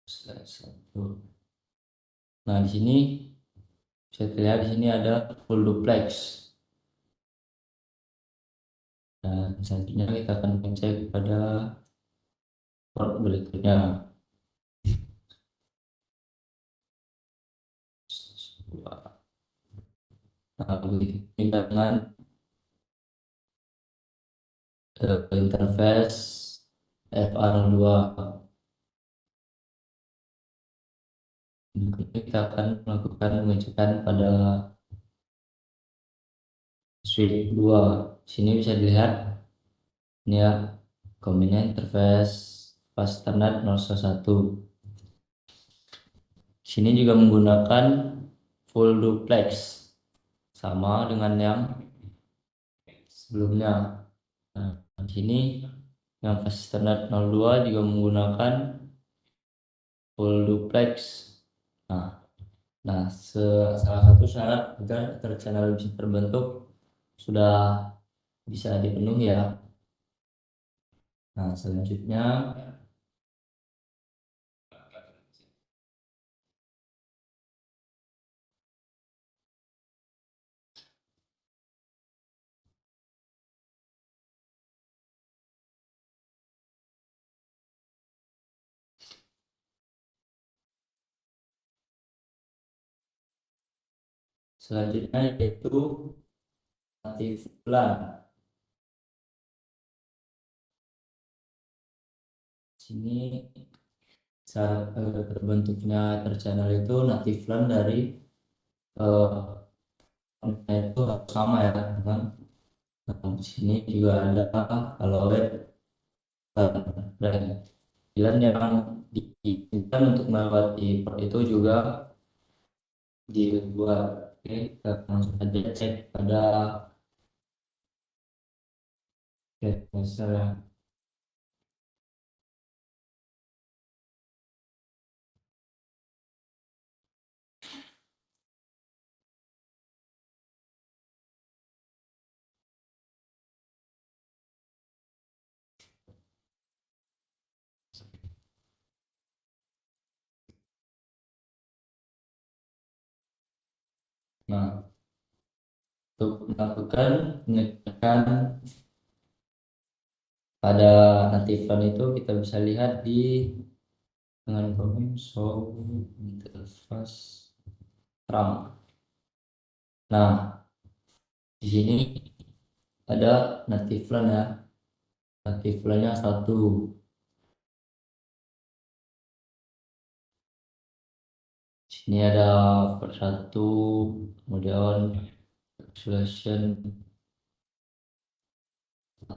slide 1. Nah, di sini bisa terlihat di sini ada full duplex. Dan selanjutnya kita akan mengecek pada port berikutnya. Nah, begitu dengan interface FR2. Berikutnya kita akan melakukan pengecekan pada switch 2. Sini bisa dilihat ini ya, Combined interface Fasternet 011. Sini juga menggunakan full duplex, sama dengan yang sebelumnya. Nah, di sini yang Fasternet 02 juga menggunakan full duplex. Nah, salah satu syarat agar Ether channel bisa terbentuk sudah bisa dipenuhi ya. Nah, selanjutnya yaitu native LAN. Sini cara terbentuknya Ether channel itu native LAN dari itu sama ya teman. Nah, di sini juga ada Alloy dan pilihan yang diinginkan untuk melewati port itu juga dibuat. Oke, kita langsung aja cek pada misalnya. Nah, untuk melakukan pengecekan pada native LAN itu kita bisa lihat di dengan komen show interface terang. Nah, di sini ada native LAN ya. Native LAN-nya satu. Sini ada per satu, kemudian solution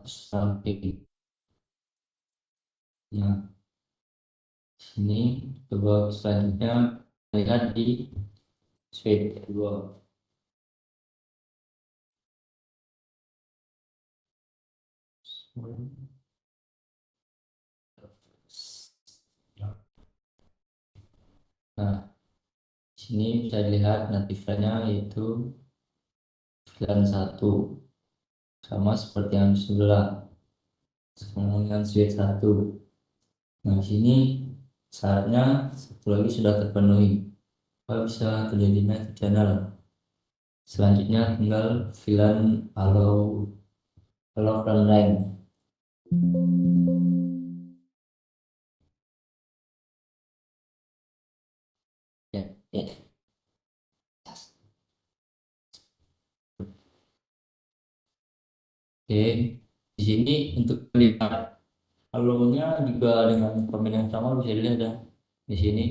samping. Nah, sini coba selanjutnya lihat di suite kedua. Nah, sini bisa dilihat native-nya yaitu VLAN 1, sama seperti yang di sebelah, sama dengan suite 1. Nah, di sini syaratnya satu lagi sudah terpenuhi. Apa bisa terjadinya channel. Selanjutnya tinggal VLAN allow run line. Ya, ya. Oke, di sini untuk melihat allow-nya juga dengan komen yang sama bisa dilihat ya. Di sini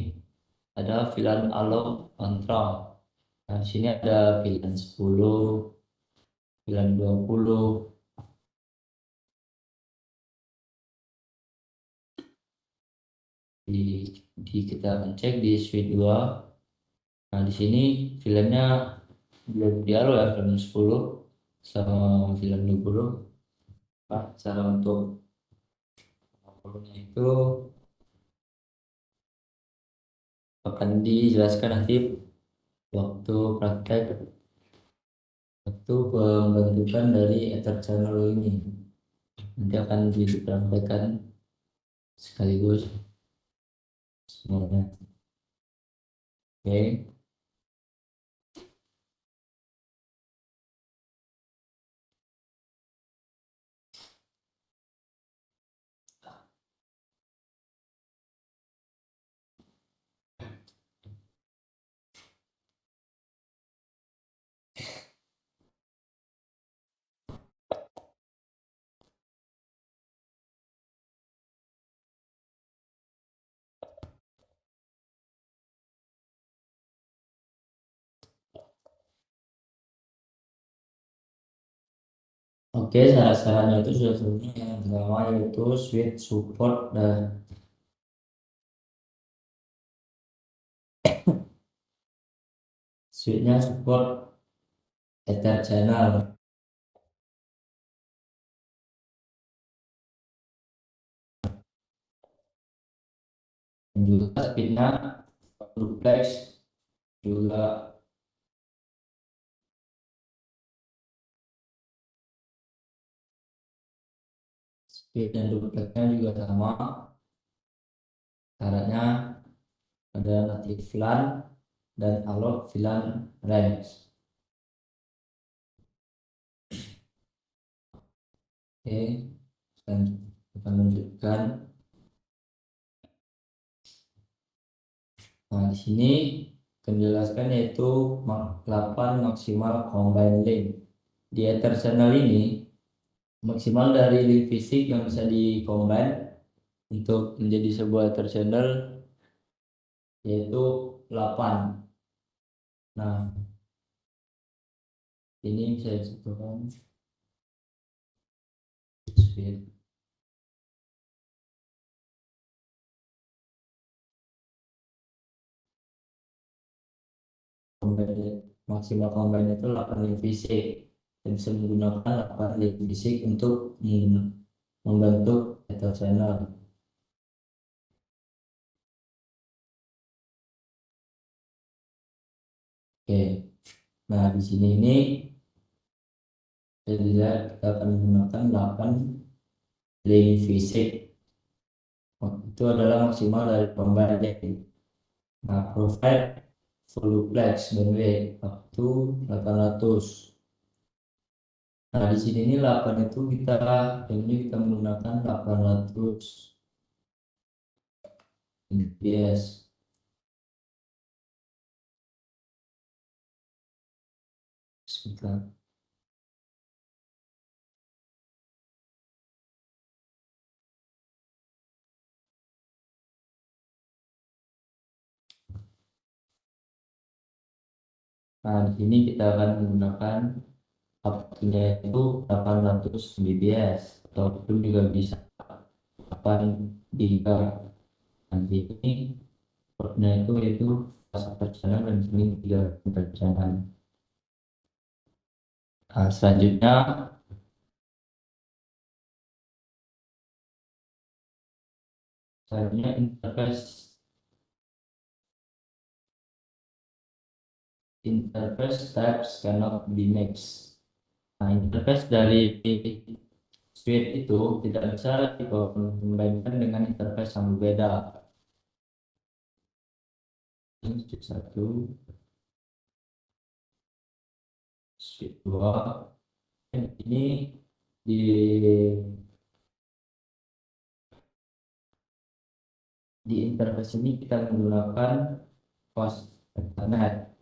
ada VLAN allow control. Nah, di sini ada VLAN 10, VLAN 20. Kita cek di suite 2. Nah, di sini VLAN-nya belum di allow ya, VLAN 10 sama VLAN 20. Nah, cara untuk itu akan dijelaskan nanti waktu praktek, waktu pembentukan dari Ether channel ini. Nanti akan dipraktekkan sekaligus semuanya. Oke. Oke, syarat-syaratnya itu sudah sebutnya yang pertama yaitu switch support dan switchnya support Ether channel. Dan juga speednya duplex juga speed dan duplexnya juga sama. Syaratnya ada native VLAN dan allowed VLAN range. Oke, dan kita menunjukkan. Nah, di sini akan dijelaskan yaitu 8 maksimal combine link. Di Ether channel ini maksimal dari link fisik yang bisa di-combine untuk menjadi sebuah Ether channel yaitu 8. Nah, ini bisa disebutkan speed. Maksimal combine itu 8 link fisik dan bisa menggunakan 8 link fisik untuk membentuk Ether channel. Oke, nah di sini ini kita akan menggunakan 8 link fisik. Itu adalah maksimal dari combine link. Nah, provide full duplex bandwidth up to 800. Nah, di sini ini 8 itu kita menggunakan 800 Mbps. Sebentar. Nah, di sini kita akan menggunakan upnya itu 800 Mbps ataupun juga bisa 8 giga. Nanti ini portnya itu pas perjalanan dan sini 3 perjalanan. Nah, selanjutnya interface types cannot be mixed. Nah, interface dari suite itu tidak bisa dikombinasikan dengan interface yang berbeda. Ini suite 1, suite 2. Ini di interface ini kita menggunakan host Ethernet.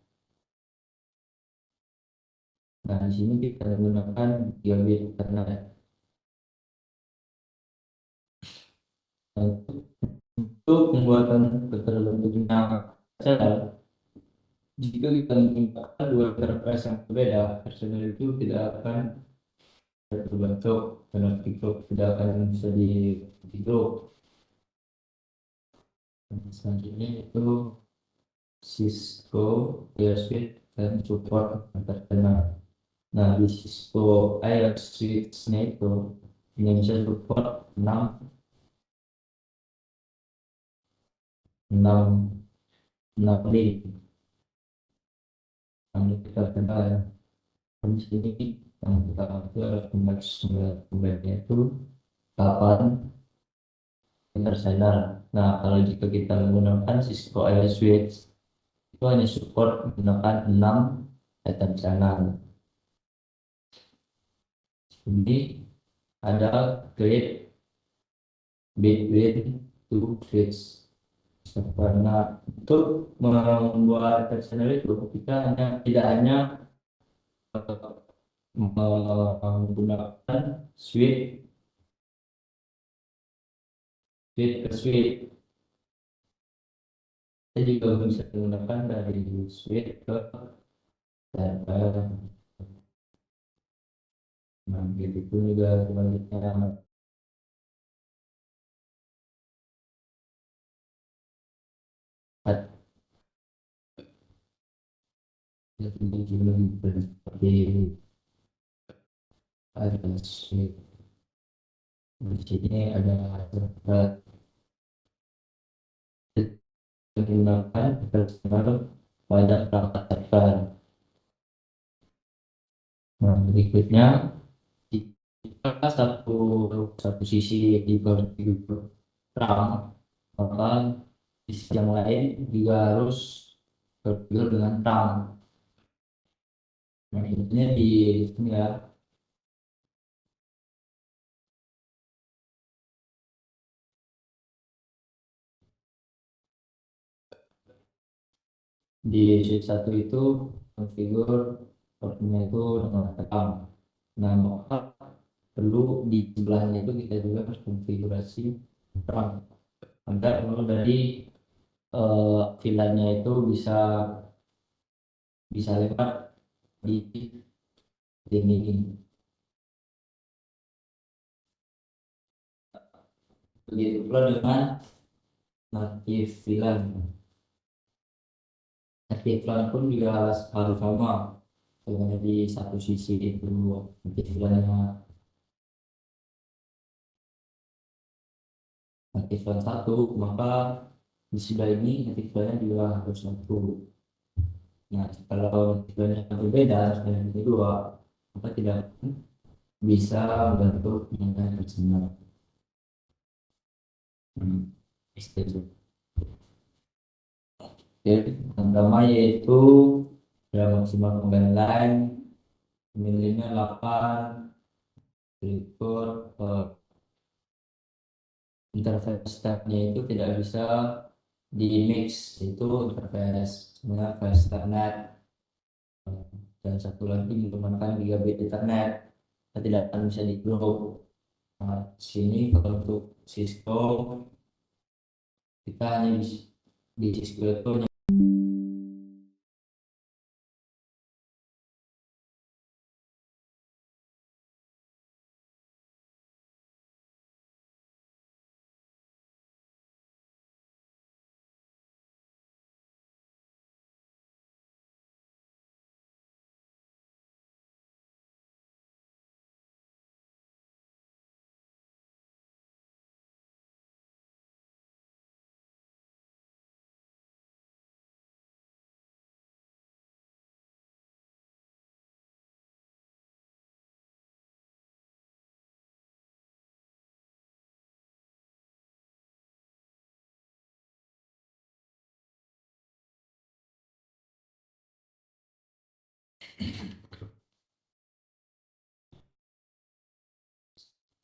Nah, di sini kita menggunakan gigabit Ethernet. Nah, untuk pembuatan terbentuknya channel, jika kita menggunakan dua interface yang berbeda, channel itu tidak akan terbentuk karena itu tidak akan bisa di grup. Selanjutnya itu Cisco IO Suite dan support terkenal. Nah, di Cisco IO Suite-nya itu ini bisa support 6 link yang kita kenal ya. Di sini yang pertama itu adalah pembagiannya itu 8 interchannel. Nah, kalau jika kita menggunakan Cisco IO Suite itu hanya support menggunakan 6 interchannel. Jadi ada create between two switch. Karena untuk membuat channel itu kita tidak hanya menggunakan switch ke switch, kita juga bisa menggunakan dari switch ke server. Nah, begitu juga sebaliknya. Seperti ada di sini ada menggunakan personal pada perangkat dasar. Nah, berikutnya jika satu satu sisi dikonfigur terang, maka sisi yang lain juga harus konfigur dengan terang. Nah, intinya di sini ya, di sisi satu itu konfigur portnya itu dengan terang. Nah, maka perlu di sebelahnya itu kita juga harus konfigurasi terang agar kalau dari filenya itu bisa bisa lewat di ini. Begitu pula dengan natif filan. Natif filan pun juga harus sama. Sebenarnya di satu sisi itu natif filannya natif filan satu, maka di sebelah ini natif filannya juga harus satu. Nah, kalau natif filannya berbeda dengan kedua, maka tidak bisa membentuk yang bersama. Itu. Jadi, yang pertama yaitu dalam maksimal combine line nilainya 8, berikut interface stepnya itu tidak bisa di mix, itu interface sebenarnya internet, dan satu lagi menggunakan gigabit internet, tidak akan bisa di grup. Nah, sini kalau untuk Cisco kita hanya di Cisco itu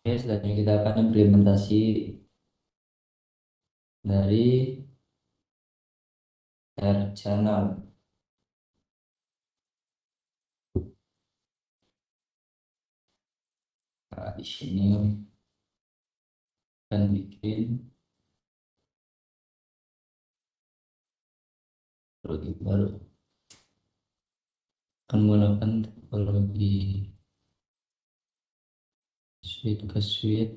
ya, selanjutnya kita akan implementasi dari air channel. Nah, di sini akan bikin teknologi baru, akan menggunakan teknologi suite ke suite.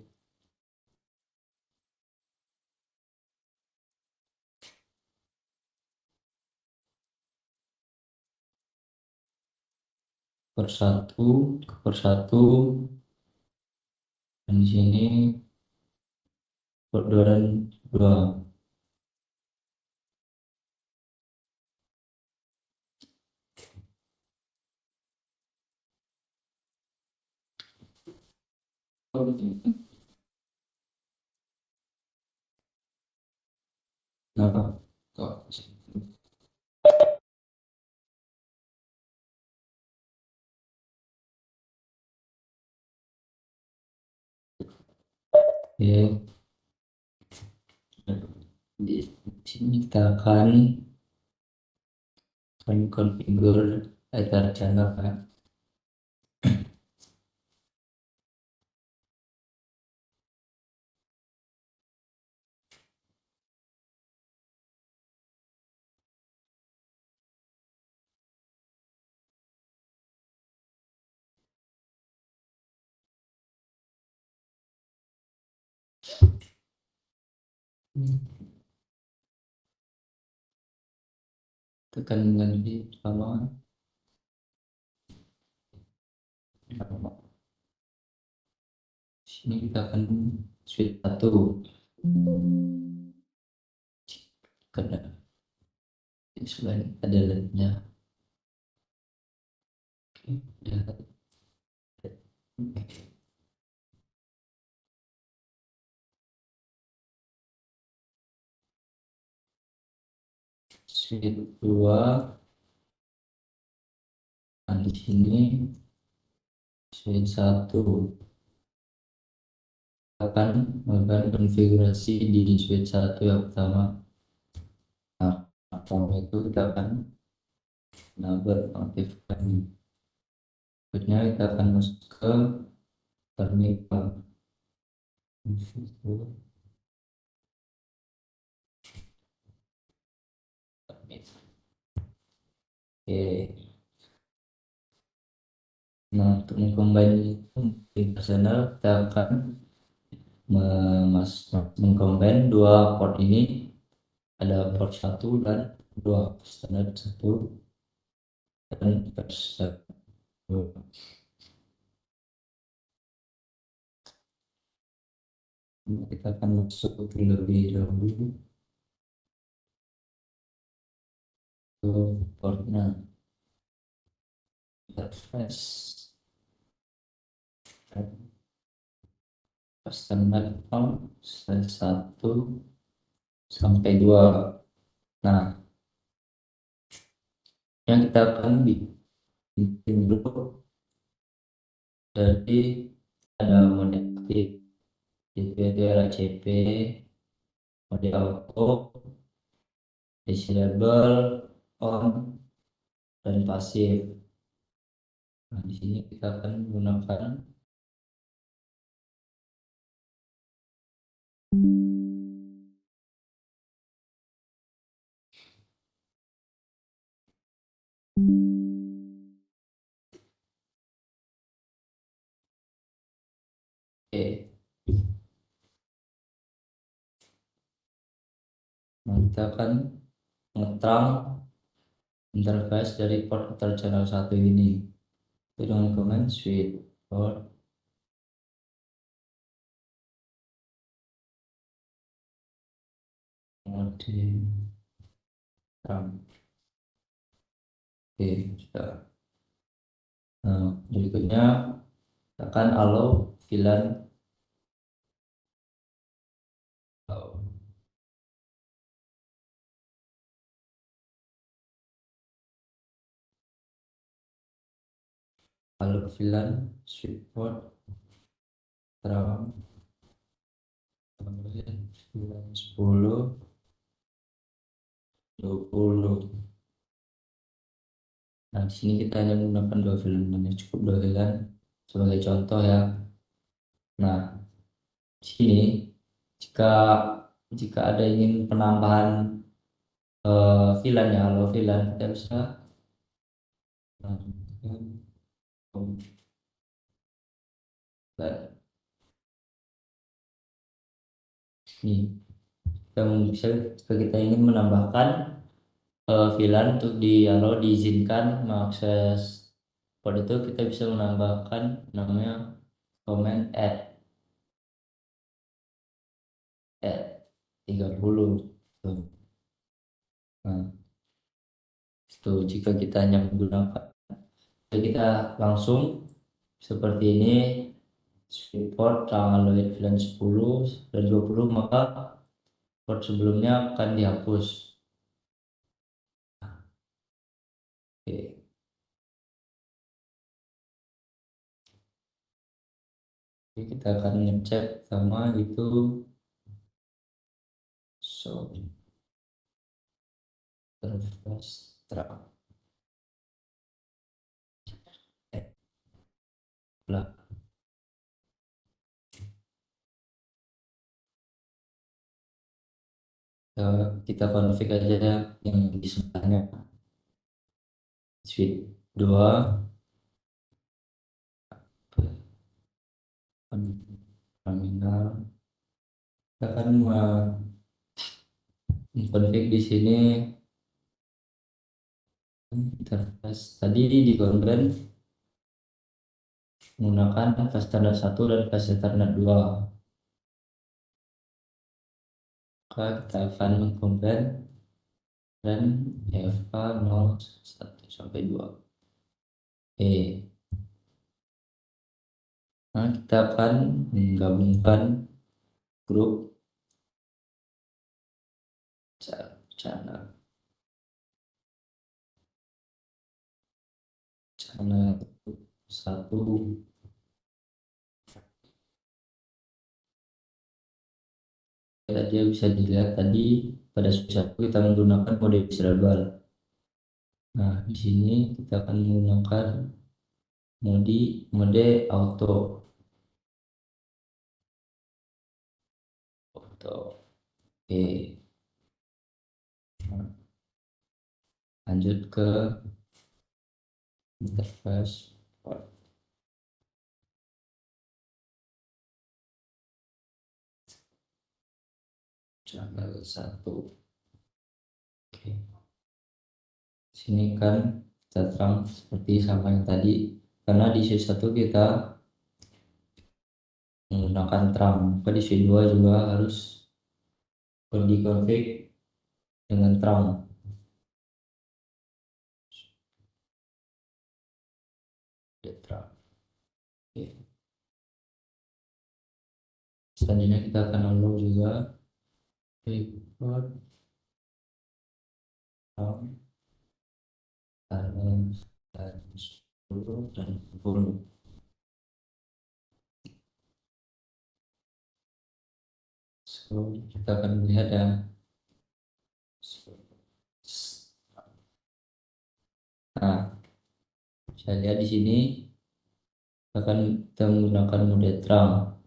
Persatu ke persatu, dan di sini port 2 dan 2. Nah, oke, di sini kita akan configure ether channel kan. tekan lagi sama sini kita akan switch satu karena selain ada lednya. Oke, switch dua. Nah, di sini switch satu akan melakukan konfigurasi di switch satu yang pertama. Nah, pertama itu kita akan nonaktifkan. Berikutnya kita akan masuk ke terminal. Oke. Nah, untuk mengcombine itu di personal kita akan mengcombine dua port ini, ada port satu dan dua, standar satu dan port satu. Kita akan masuk terlebih dahulu ke portnya interface standar satu sampai dua. Nah, yang kita akan bikin dulu dari ada mode aktif, itu era CP, mode auto, disable, on, dan pasif. Nah, di sini kita akan menggunakan E. Nah, kita akan ngetrang interface dari port antar channel satu ini dengan command switch port mode trang. Oke, sudah. Nah, berikutnya kita akan allow VLAN. Allow VLAN switch port trang kemudian VLAN 10 20. Nah, di sini kita hanya menggunakan dua VLAN, hanya cukup dua VLAN sebagai contoh ya. Nah, di sini jika jika ada ingin penambahan VLAN ya, allow VLAN, kita bisa nih, yang bisa jika kita ingin menambahkan VLAN untuk diizinkan mengakses port itu, kita bisa menambahkan namanya command add 30 tuh. Nah, itu jika kita hanya menggunakan, kita langsung seperti ini support tanggal VLAN 10 dan 20, maka port sebelumnya akan dihapus. Oke. Jadi kita akan ngecek sama itu. So, terus terang. Lah, kita config aja yang di sebelahnya. Switch 2 terminal. Kita akan Konfig di sini interface tadi di konten menggunakan fast standard 1 dan fast standard 2. Maka kita akan mengkonten dan FK 01 sampai 2. Oke. Nah, kita akan menggabungkan grup channel satu. Dia bisa dilihat tadi pada satu kita menggunakan mode variable. Nah, di sini kita akan menggunakan mode auto. Oke. Nah, lanjut ke interface channel 1. Oke. Sini kan kita terang seperti sama yang tadi, karena di sesi 1 kita menggunakan terang, maka di sesi 2 juga harus dikonfig dengan terang. Oke. Selanjutnya kita akan unlock juga record dan 10 dan 10. So, kita akan melihat ya. Nah, saya lihat di sini akan kita menggunakan mode terang.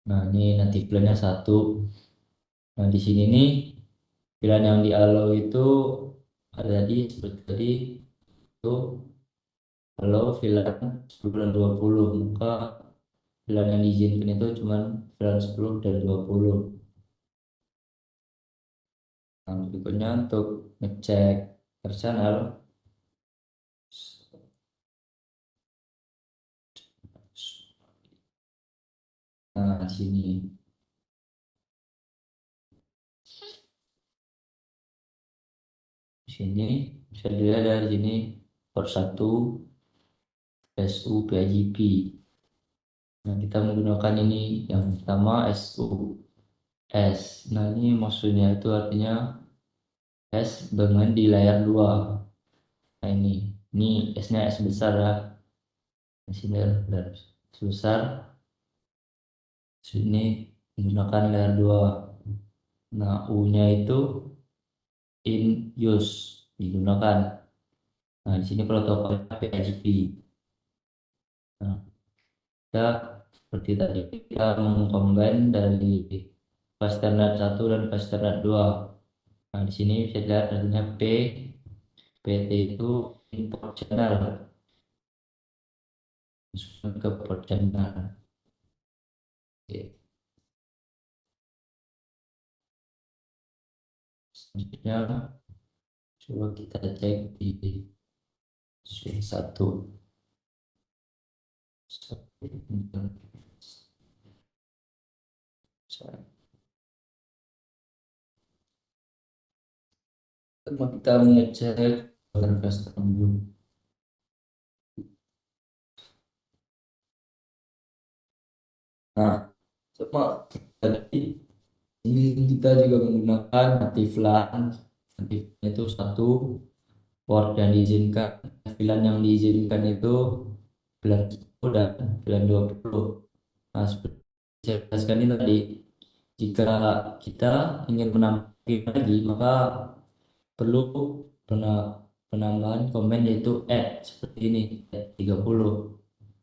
Nah, ini nanti plannya 1. Nah, di sini nih pilihan yang di allow itu ada di seperti tadi itu allow pilihan 10 dan 20, maka pilihan yang diizinkan itu cuma pilihan 10 dan 20. Nah, berikutnya untuk ngecek per channel. Nah, di sini bisa dilihat dari sini port 1 SU PIGP. Nah, kita menggunakan ini yang pertama SU S. Nah, ini maksudnya itu artinya S dengan di layar 2. Nah, ini S-nya S besar ya. Di sini dan besar. Sini menggunakan layar 2. Nah, U-nya itu in use digunakan. Nah, di sini protokolnya PHP. Nah, kita seperti tadi kita mengcombine dari fast standard 1 dan fast standard 2. Nah, di sini bisa dilihat artinya PT itu import channel, masukkan ke port channel. Oke. Selanjutnya coba kita cek di switch 1. Kita mengecek custom dulu. Nah, coba tadi ini kita juga menggunakan native LAN. Native itu 1 port yang diizinkan. VLAN yang diizinkan itu VLAN 10 dan VLAN 20. Nah, seperti saya jelaskan ini tadi, jika kita ingin menambah lagi, maka perlu penambahan komen yaitu add seperti ini, add 30.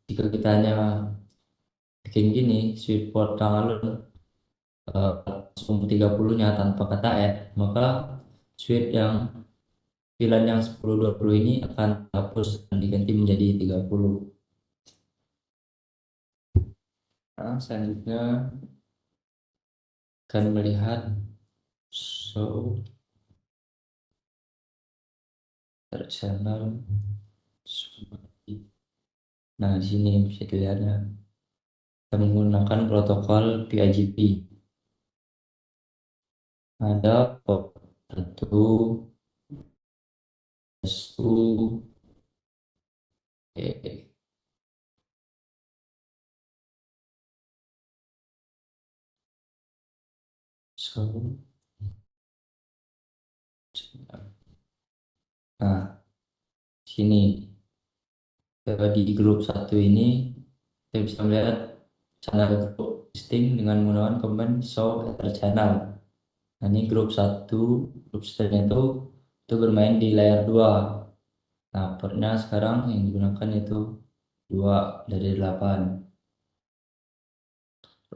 Jika kita hanya bikin gini, switch port download 30-nya tanpa kata add, maka switch yang pilihan yang 10-20 ini akan hapus dan diganti menjadi 30. Nah, selanjutnya akan melihat So terchannel. Nah, di sini bisa dilihat ya. Kita menggunakan protokol PIGP. Ada port 1, S1, so, nah, sini di grup 1 ini kita bisa melihat channel grup listing dengan menggunakan command show enter channel. Nah, ini grup 1, grup setelahnya itu bermain di layar 2. Nah, portnya sekarang yang digunakan itu 2 dari 8.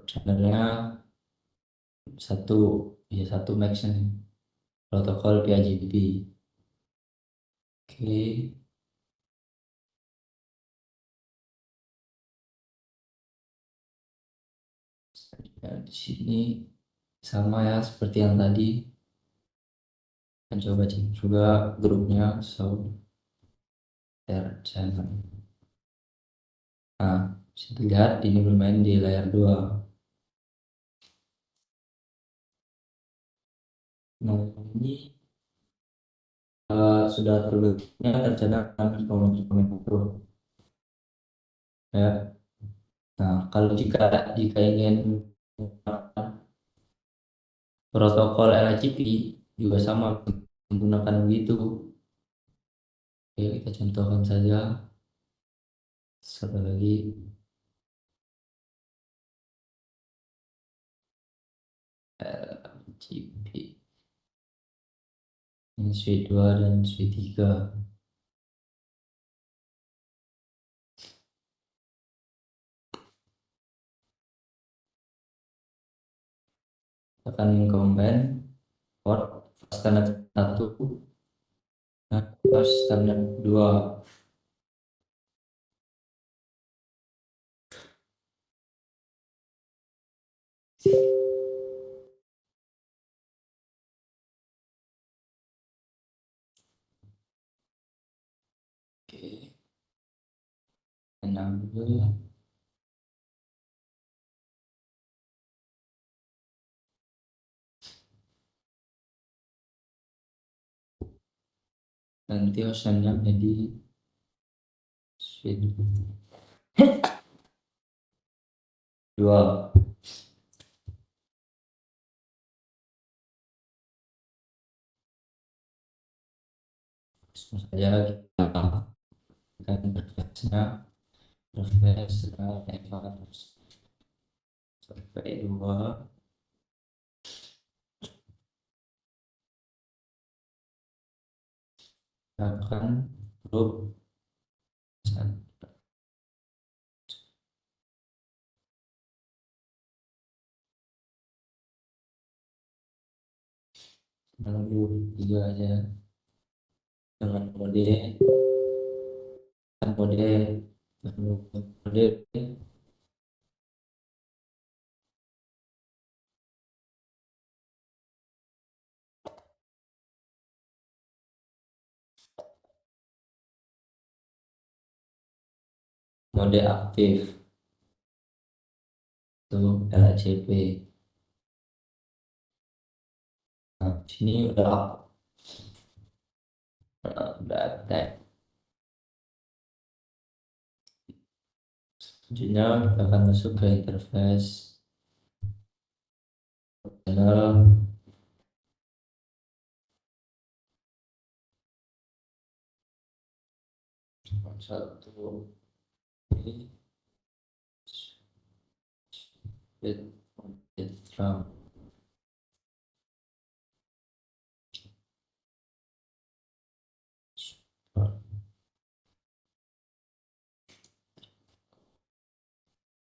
Channelnya 1, ya 1 max nih, protokol PIGP. Oke. Nah, di sini sama ya seperti yang tadi. Dan coba cek juga grupnya so channel. Nah, bisa dilihat ini bermain di layar 2. Nah, ini sudah terbentuknya tercantum komen itu ya. Nah, kalau jika ingin protokol LHCP juga sama menggunakan begitu. Oke, kita contohkan saja satu lagi. LHCP ini suite 2 dan suite 3. Akan combine port standar 1 dan port standar 2. Oke, enable nanti hostnya jadi suite 2. Langsung saja kita akan interface advance sampai 2. Akan grup grup 3 aja dengan mode mode aktif itu LHCP. Nah, sini udah tag. Selanjutnya kita akan masuk ke interface channel. Satu ini drum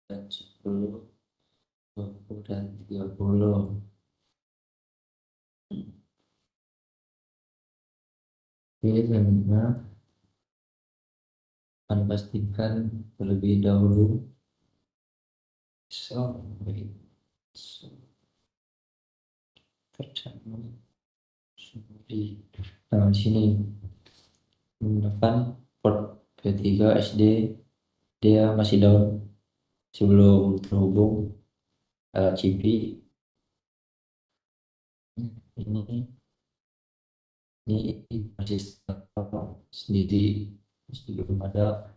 dan 10, 20 dan 30. Oke, selanjutnya akan pastikan terlebih dahulu so, wait. So, Nah, di sini menggunakan port P3 SD, dia masih down sebelum terhubung LCP. Ini masih sendiri, masih belum ada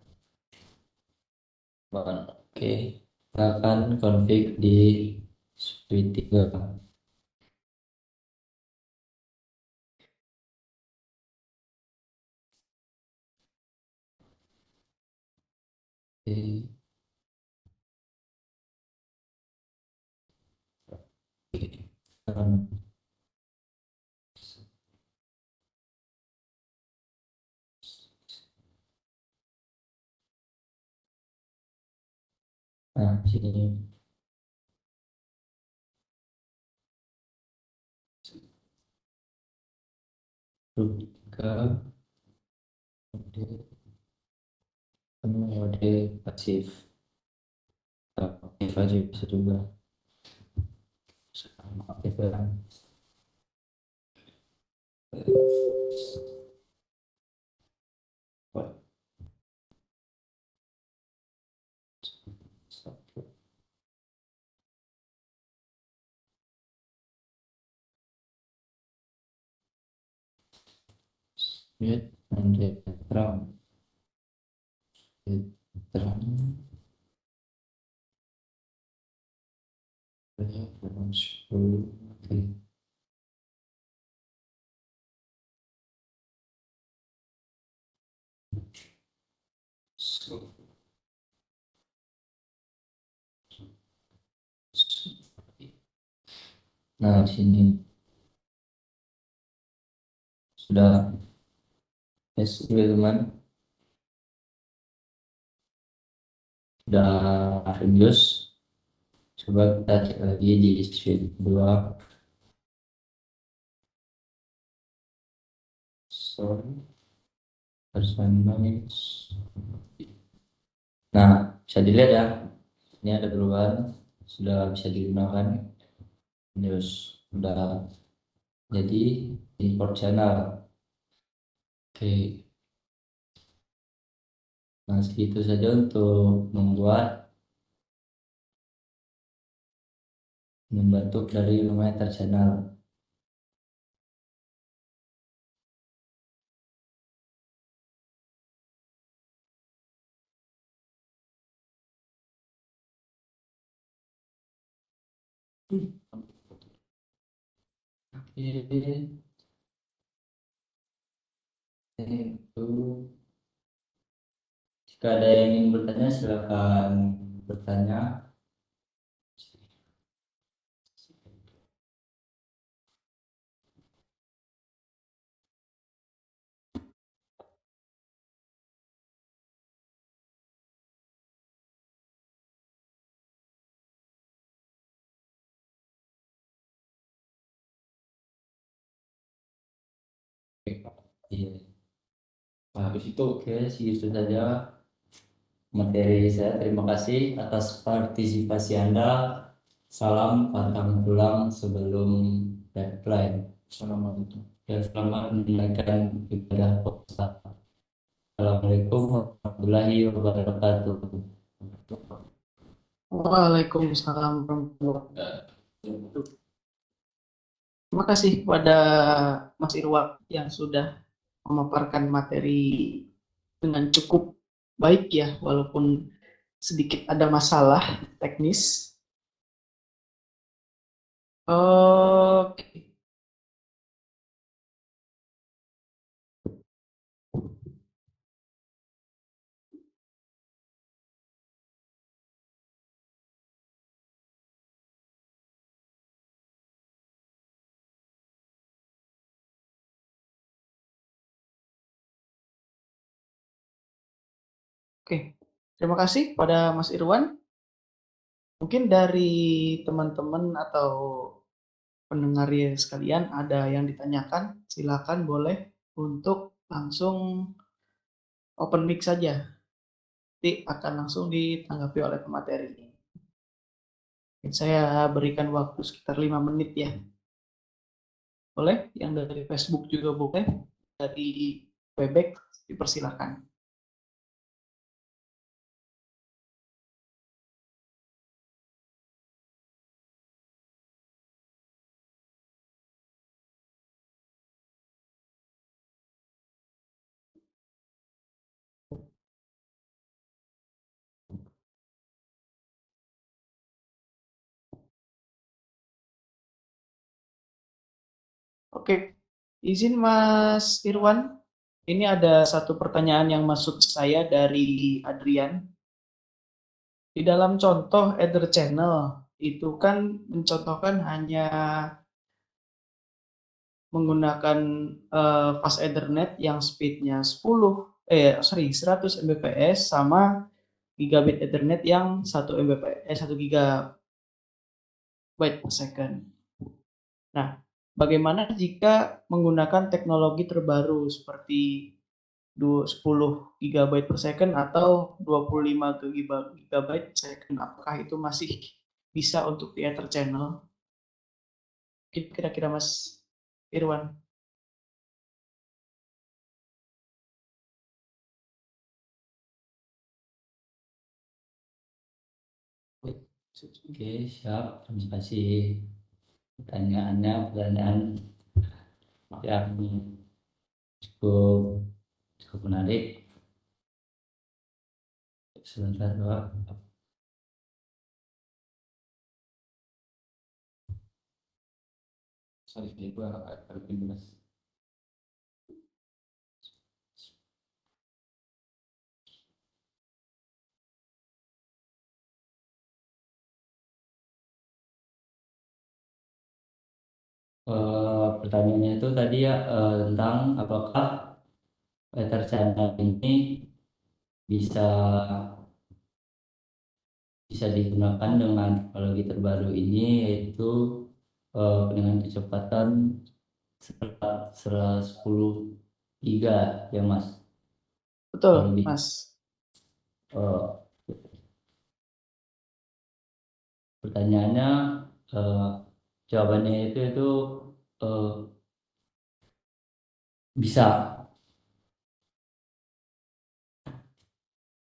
bahan. Oke, kita akan config di suite 3. Oke, nah sini grup 3 mode pasif, aktif aja bisa juga aktif ya. Mute and terang, terang, nah di sini sudah yes teman, sudah reviews. Coba kita cek lagi di suite 2. Sorry, performance. Nah, bisa dilihat ya, ini ada perubahan, sudah bisa digunakan. News sudah jadi import channel. Oke, nah segitu saja untuk membentuk dari Lumeter channel. Oke, itu jika ada yang ingin bertanya silakan bertanya. Iya. Habis itu oke, segitu saja materi saya. Terima kasih atas partisipasi Anda. Salam pantang pulang sebelum deadline. Assalamualaikum. Dan selamat menunaikan ibadah puasa. Assalamualaikum warahmatullahi wabarakatuh. Waalaikumsalam warahmatullahi wabarakatuh. Terima kasih kepada Mas Irwan yang sudah memaparkan materi dengan cukup baik ya, walaupun sedikit ada masalah teknis. Oke, oke. Terima kasih pada Mas Irwan. Mungkin dari teman-teman atau pendengar ya sekalian ada yang ditanyakan, silakan boleh untuk langsung open mic saja. Nanti akan langsung ditanggapi oleh pemateri. Saya berikan waktu sekitar 5 menit ya. Boleh, yang dari Facebook juga boleh, dari Webex dipersilahkan. Oke, izin Mas Irwan, ini ada satu pertanyaan yang masuk saya dari Adrian. Di dalam contoh Ether Channel, itu kan mencontohkan hanya menggunakan fast Ethernet yang speednya 100 Mbps sama gigabit Ethernet yang 1 Mbps, 1 gigabyte per second. Nah, bagaimana jika menggunakan teknologi terbaru seperti 10 gigabyte per second atau 25 gigabyte per second? Apakah itu masih bisa untuk di Ether Channel? Kira-kira Mas Irwan. Oke, siap. Terima kasih pertanyaannya, pertanyaan yang cukup cukup menarik. Sebentar, Pak. Sorry, gua agak mas. Pertanyaannya itu tadi ya tentang apakah Ether Channel ini bisa bisa digunakan dengan teknologi terbaru ini, yaitu dengan kecepatan 110 giga ya Mas. Betul, Kalau Mas. eh, pertanyaannya, eh, jawabannya itu eh, bisa.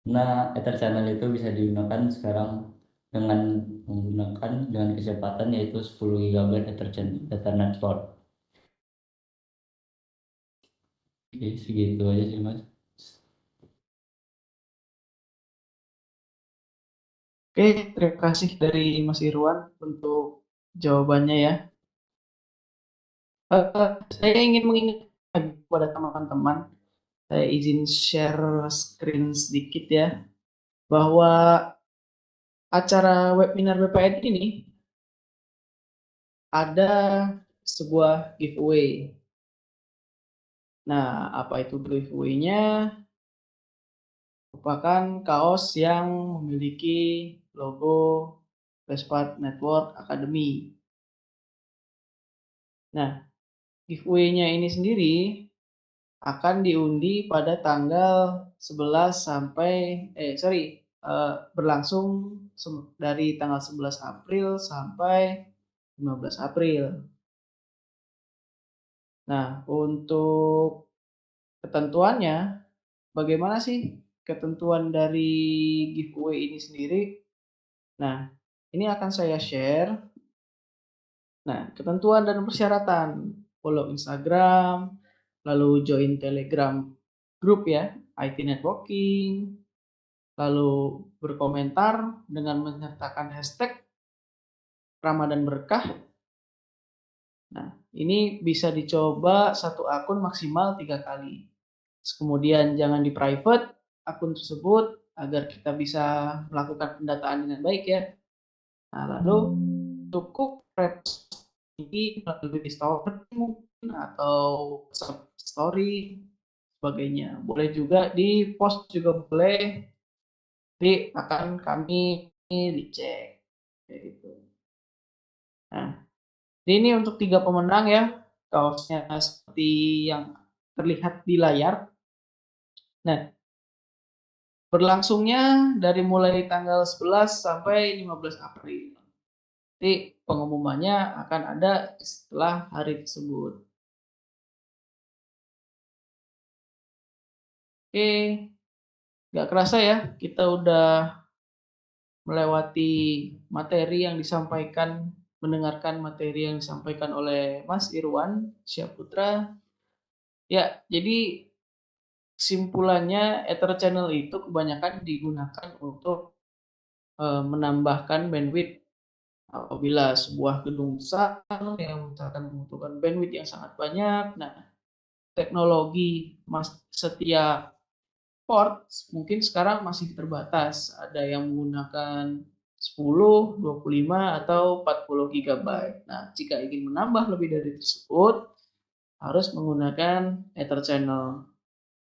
Nah, Ether Channel itu bisa digunakan sekarang dengan menggunakan dengan kecepatan yaitu 10 GB Ether Channel Ethernet port. Oke, segitu aja sih Mas. Oke, terima kasih dari Mas Irwan untuk jawabannya ya. Saya ingin mengingatkan kepada teman-teman, saya izin share screen sedikit ya, bahwa acara webinar BPN ini ada sebuah giveaway. Nah, apa itu giveaway-nya? Merupakan kaos yang memiliki logo Vespa Network Academy. Nah, giveaway-nya ini sendiri akan diundi pada tanggal 11 sampai berlangsung dari tanggal 11 April sampai 15 April. Nah, untuk ketentuannya, bagaimana sih ketentuan dari giveaway ini sendiri? Nah, ini akan saya share. Nah, ketentuan dan persyaratan, follow Instagram, lalu join Telegram grup ya, IT Networking, lalu berkomentar dengan menyertakan hashtag Ramadan Berkah. Nah, ini bisa dicoba satu akun maksimal 3 kali. Kemudian jangan di private akun tersebut agar kita bisa melakukan pendataan dengan baik ya. Nah, lalu cukup ini melalui story mungkin atau story sebagainya. Boleh juga di post juga boleh, tapi akan kami dicek kayak gitu. Nah, ini untuk 3 pemenang ya. Kaosnya seperti yang terlihat di layar. Nah, berlangsungnya dari mulai tanggal 11 sampai 15 April. Nanti pengumumannya akan ada setelah hari tersebut. Oke, nggak kerasa ya, kita udah melewati materi yang disampaikan, mendengarkan materi yang disampaikan oleh Mas Irwan Syaputra. Ya, jadi kesimpulannya Ether Channel itu kebanyakan digunakan untuk menambahkan bandwidth apabila sebuah gedung besar yang misalkan membutuhkan bandwidth yang sangat banyak. Nah, teknologi setiap port mungkin sekarang masih terbatas. Ada yang menggunakan 10, 25 atau 40 GB. Nah, jika ingin menambah lebih dari tersebut, harus menggunakan Ether Channel.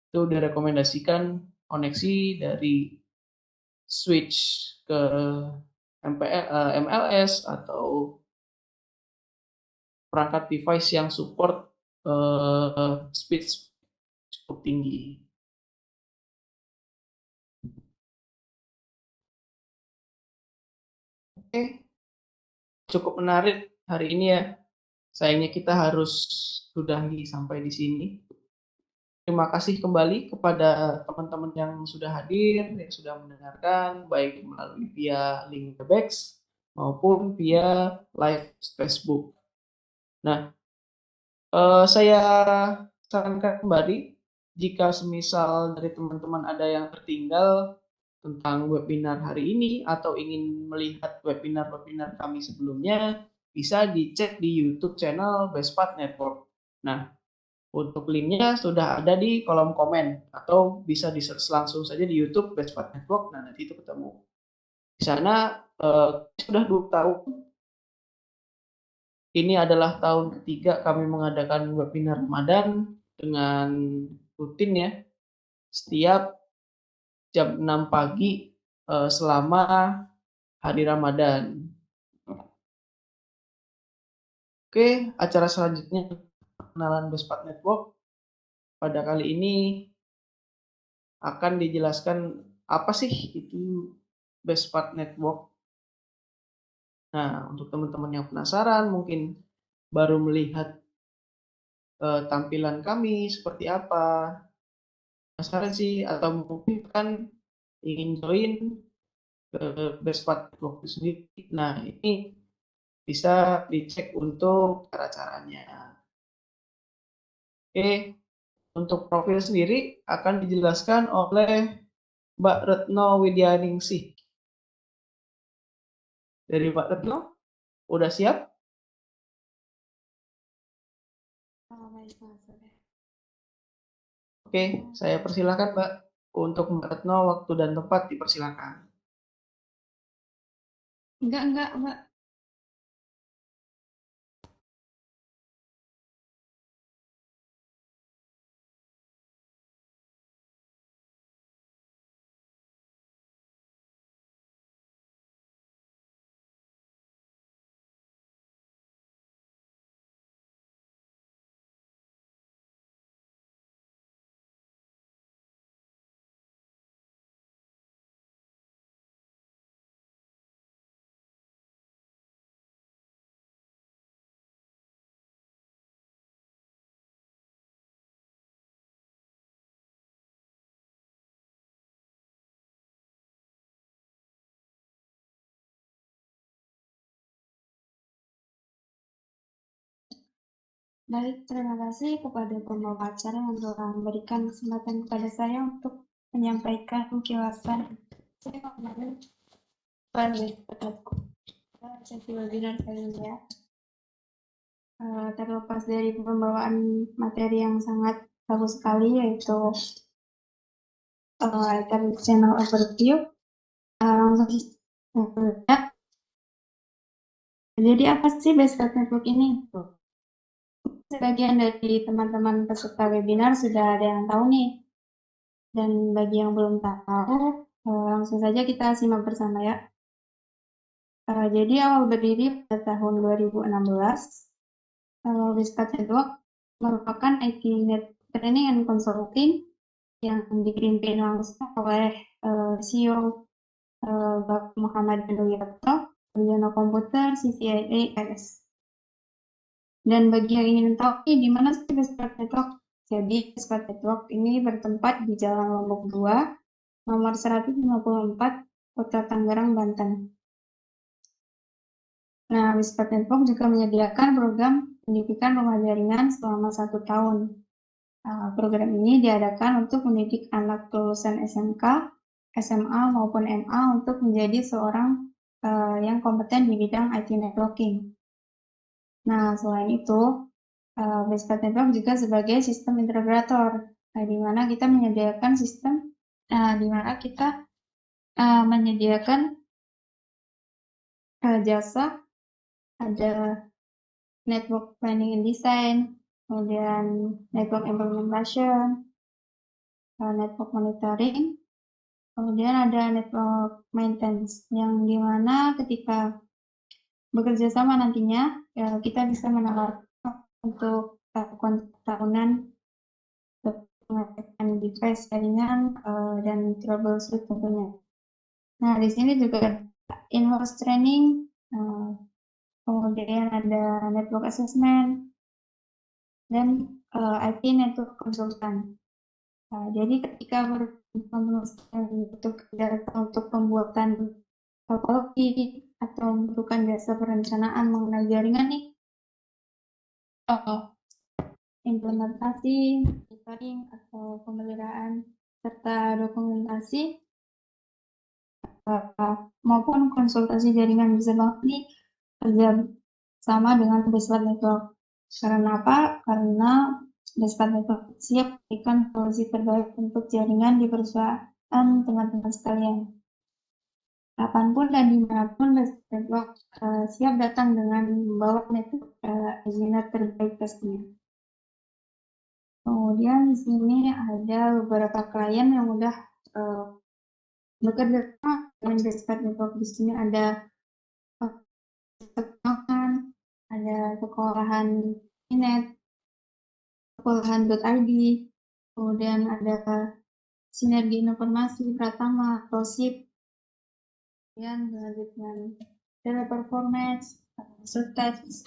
Itu direkomendasikan koneksi dari switch ke MLS atau perangkat device yang support speed cukup tinggi. Oke, cukup menarik hari ini ya. Sayangnya kita harus sudahi sampai di sini. Terima kasih kembali kepada teman-teman yang sudah hadir, yang sudah mendengarkan, baik melalui via link Webex maupun via live Facebook. Nah, saya sarankan kembali jika semisal dari teman-teman ada yang tertinggal tentang webinar hari ini atau ingin melihat webinar-webinar kami sebelumnya, bisa dicek di YouTube channel Bespat Network. Nah, untuk linknya sudah ada di kolom komen atau bisa di search langsung saja di YouTube Bespat Network. Nah, nanti itu ketemu. Di sana sudah 2 tahun. Ini adalah tahun ketiga kami mengadakan webinar Ramadan dengan rutin ya, setiap jam 6 pagi selama hari Ramadan. Oke, acara selanjutnya perkenalan Bespat Network. Pada kali ini akan dijelaskan apa sih itu Bespat Network. Nah, untuk teman-teman yang penasaran, mungkin baru melihat tampilan kami seperti apa, penasaran sih, atau mungkin kan ingin join ke Bespat Network itu sendiri. Nah, ini bisa dicek untuk cara-caranya. Oke, untuk profil sendiri akan dijelaskan oleh Mbak Retno Widyaningsih. Dari Mbak Retno, udah siap? Oke, saya persilakan Mbak. Untuk Mbak Retno, waktu dan tempat dipersilakan. Enggak, Mbak. Baik, terima kasih kepada pembawa acara yang telah memberikan kesempatan kepada saya untuk menyampaikan kilasan saya kemarin pada sesi webinar kali ini ya. Terlepas dari pembawaan materi yang sangat bagus sekali, yaitu channel overview, langsung saja. Jadi apa sih Basic Network ini? Sebagian dari teman-teman peserta webinar sudah ada yang tahu nih. Dan bagi yang belum tahu, langsung saja kita simak bersama ya. Jadi awal berdiri pada tahun 2016, Wispat Network merupakan IT Net Training and Consulting yang dipimpin langsung oleh CEO Bapak Muhammad Wiratto sarjana komputer, CCIA, RS. Dan bagi yang ingin tahu nih, di mana sih Bespat Network? Jadi, Bespat Network ini bertempat di Jalan Lombok 2, nomor 154, Kota Tangerang, Banten. Nah, Bespat Network juga menyediakan program pendidikan rumah jaringan selama 1 tahun. Program ini diadakan untuk mendidik anak lulusan SMK, SMA maupun MA untuk menjadi seorang yang kompeten di bidang IT networking. Nah, selain itu, Bespat Network juga sebagai sistem integrator, di mana kita menyediakan sistem, di mana kita menyediakan jasa, ada network planning and design, kemudian network implementation, network monitoring, kemudian ada network maintenance, yang dimana ketika bekerja sama nantinya, kita bisa menawarkan untuk kontrak tahunan mengecekkan device jaringan dan troubleshoot tentunya. Nah, di sini juga ada in-house training, kemudian ada network assessment, dan IT network consultant. Jadi ketika untuk pembuatan topologi atau membutuhkan jasa perencanaan mengenai jaringan nih, implementasi, monitoring atau pemeliharaan serta dokumentasi maupun konsultasi jaringan bisa banget nih kerja sama dengan Bespat Network. Karena apa? Karena Bespat Network siap memberikan solusi terbaik untuk jaringan di perusahaan teman-teman sekalian. Kapanpun dan dimanapun Bespat Network siap datang dengan membawa network engineer terbaik pastinya. Kemudian di sini ada beberapa klien yang udah bekerja sama dengan Bespat Network. Di sini ada ada sekolahan Inet, sekolahan.id, kemudian ada Sinergi Informasi, Pratama, Tosip, kemudian dengan Teleperformance, Surtex,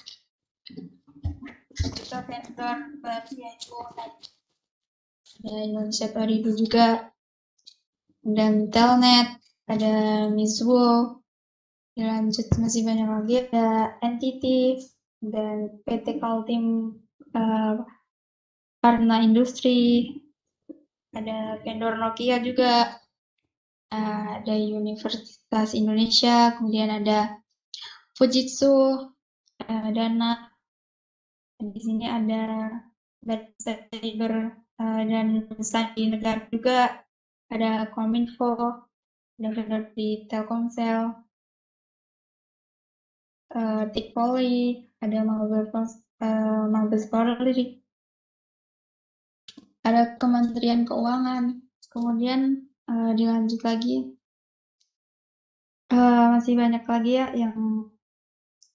Vendor, CIO, ada Indonesia Torido juga, dan Telnet, ada Mizuo, lanjut masih banyak lagi, ada NTT, dan PT Kaltim Karena Industri, ada vendor Nokia juga, ada Universitas Indonesia, kemudian ada Fujitsu, Dana. Di sini ada cyber dan instansi negara juga, ada Kominfo, ada vendor di Telkomsel, Tikpoli, ada Mabes Polri, ada Kementerian Keuangan, kemudian dilanjut lagi, masih banyak lagi ya yang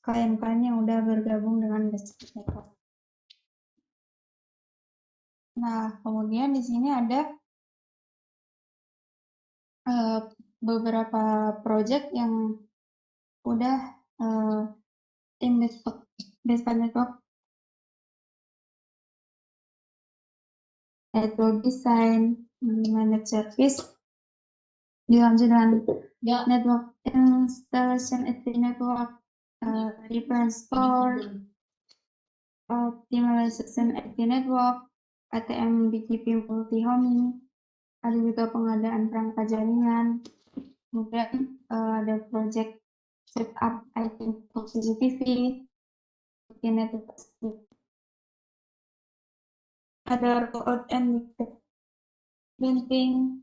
klien-klien yang udah bergabung dengan Bespat Network. Nah, kemudian di sini ada beberapa project yang udah tim Bespat Network, network design, managed service, dilanjut dengan network installation IT network, reference store, optimization IT network, ATM BGP multi-homing, ada juga pengadaan perangkat jaringan, kemudian ada project setup IT untuk CCTV, network, ada rollout and printing,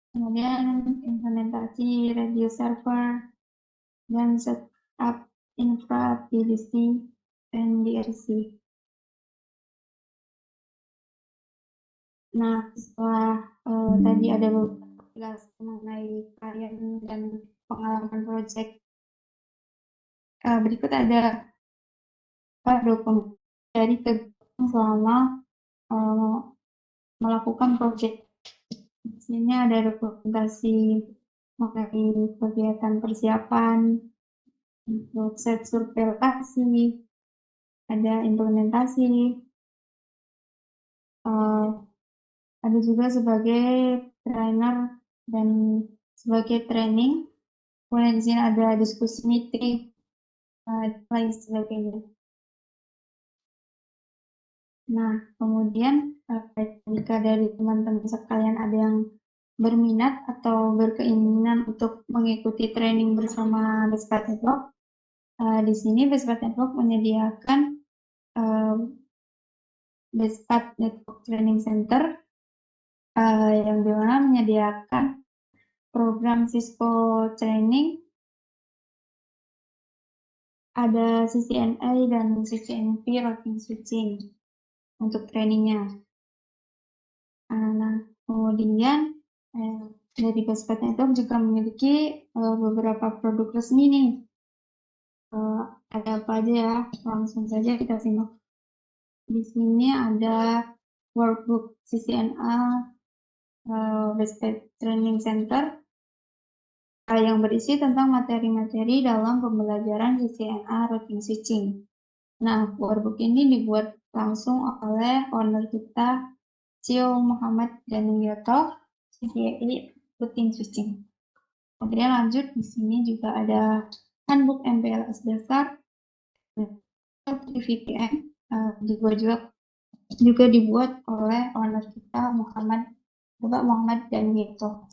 kemudian implementasi radio server, dan setup infra PDC dan DRC. Nah, setelah tadi ada beberapa penjelasan mengenai klien dan pengalaman project, berikut ada dokumen dari kegiatan selama melakukan project. Di sini ada dokumentasi mengenai kegiatan persiapan, untuk set survei lokasi, ada implementasi, ada juga sebagai trainer dan sebagai training. Kemudian di sini ada diskusi meeting, dan lain sebagainya. Nah, kemudian jika dari teman-teman sekalian ada yang berminat atau berkeinginan untuk mengikuti training bersama Bespat Network, di sini Bespat Network menyediakan Bespat Network Training Center yang dimana menyediakan program Cisco Training, ada CCNA dan CCNP routing switching untuk trainingnya. Nah, kemudian dari Bespat Network juga memiliki beberapa produk resmi nih. Ada apa aja ya? Langsung saja kita simak. Di sini ada workbook CCNA Bespat Training Center yang berisi tentang materi-materi dalam pembelajaran CCNA routing switching. Nah, workbook ini dibuat langsung oleh owner kita, Cio Muhammad Danuyoto, CCNA routing switching. Kemudian lanjut, di sini juga ada handbook MPLS dasar, VPN, juga dibuat oleh owner kita, Bapak Muhammad Danuyoto.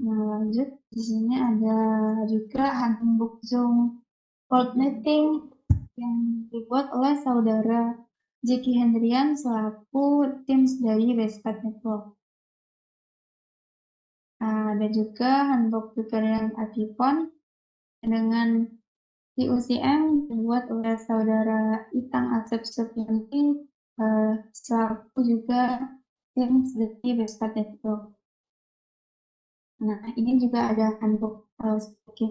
Nah, lanjut, di sini ada juga handbook Zoom Cold Meeting yang dibuat oleh saudara Jeki Hendrian selaku tim dari Bespat Network. Ada juga handbook tutorial Akifon dengan TUCM dibuat oleh saudara Itang Asep Supianti selaku juga tim dari Bespat Network. Nah, ini juga ada handbook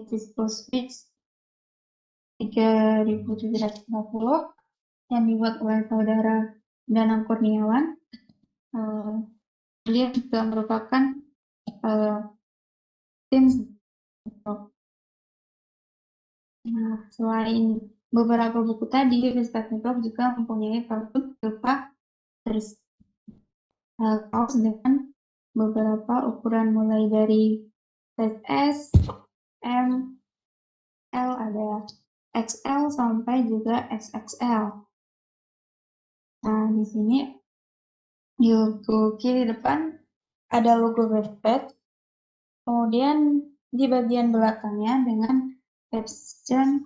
Cisco Switch 3750 yang dibuat oleh saudara Danang Kurniawan. Dia juga merupakan tim. Nah, selain beberapa buku tadi, Bespat Network juga mempunyai produk berupa kaos dengan beberapa ukuran mulai dari size S, M, L, ada XL sampai juga XXL. Nah, di sini di logo kiri depan ada logo Bespat, kemudian di bagian belakangnya dengan caption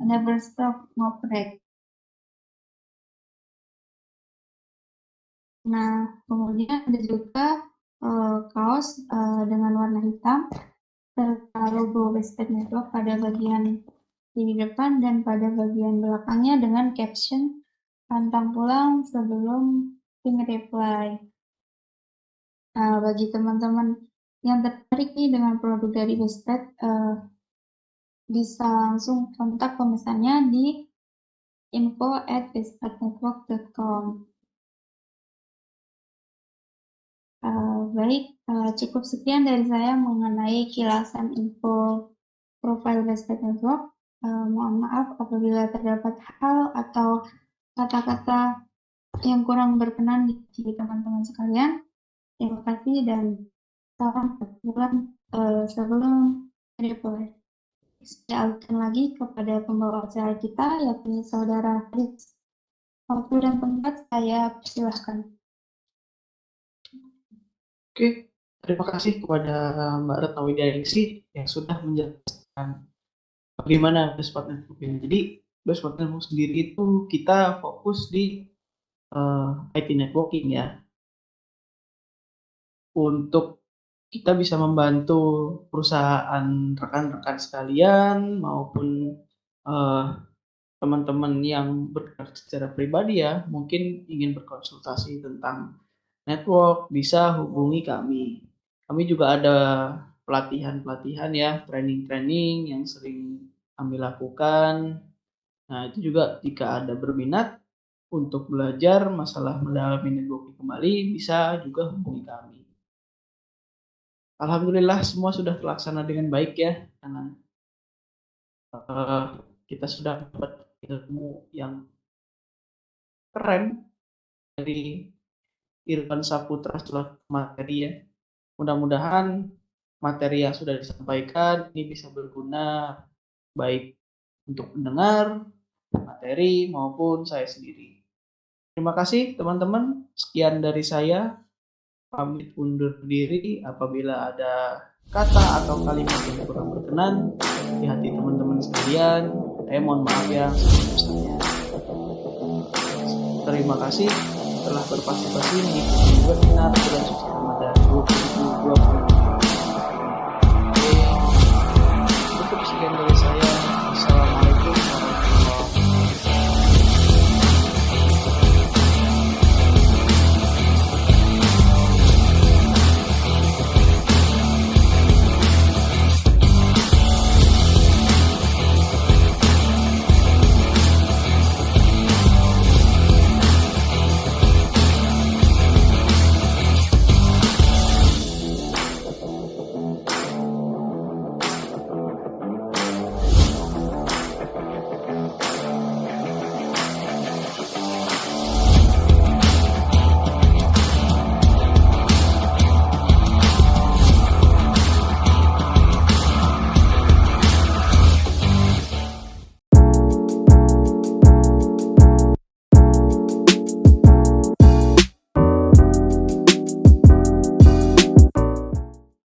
Never Stop Ngoprek. Nah, kemudian ada juga kaos dengan warna hitam serta logo Bespat Network pada bagian kiri depan dan pada bagian belakangnya dengan caption pantang pulang sebelum ping reply. Bagi teman-teman yang tertarik nih dengan produk dari Bespat, bisa langsung kontak pemesannya di info@bespatnetwork.com. Baik, cukup sekian dari saya mengenai kilasan info profil Bespat Network. Mohon maaf apabila terdapat hal atau kata-kata yang kurang berkenan di teman-teman sekalian. Terima kasih dan salam kesimpulan sebelum reply. Saya alihkan lagi kepada pembawa acara kita, yakni Saudara Haris. Waktu dan tempat saya persilahkan. Oke, terima kasih kepada Mbak Retno Widianingsih yang sudah menjelaskan bagaimana Bespat Network ini. Jadi Bespat Network sendiri itu kita fokus di IT networking ya. Untuk kita bisa membantu perusahaan rekan-rekan sekalian maupun teman-teman yang bergerak secara pribadi ya, mungkin ingin berkonsultasi tentang network, bisa hubungi kami. Kami juga ada pelatihan-pelatihan ya, training-training yang sering kami lakukan. Nah, itu juga jika ada berminat untuk belajar masalah mendalami networking kembali, bisa juga hubungi kami. Alhamdulillah semua sudah terlaksana dengan baik ya, karena kita sudah dapat ilmu yang keren dari Irfan Saputra setelah materi ya. Mudah-mudahan materi yang sudah disampaikan ini bisa berguna baik untuk pendengar, materi maupun saya sendiri. Terima kasih teman-teman. Sekian dari saya. Pamit undur diri. Apabila ada kata atau kalimat yang kurang berkenan di hati teman-teman sekalian, saya mohon maaf ya sebesar-besarnya. Terima kasih telah berpartisipasi mengikuti webinar bulan suci Ramadan 2020.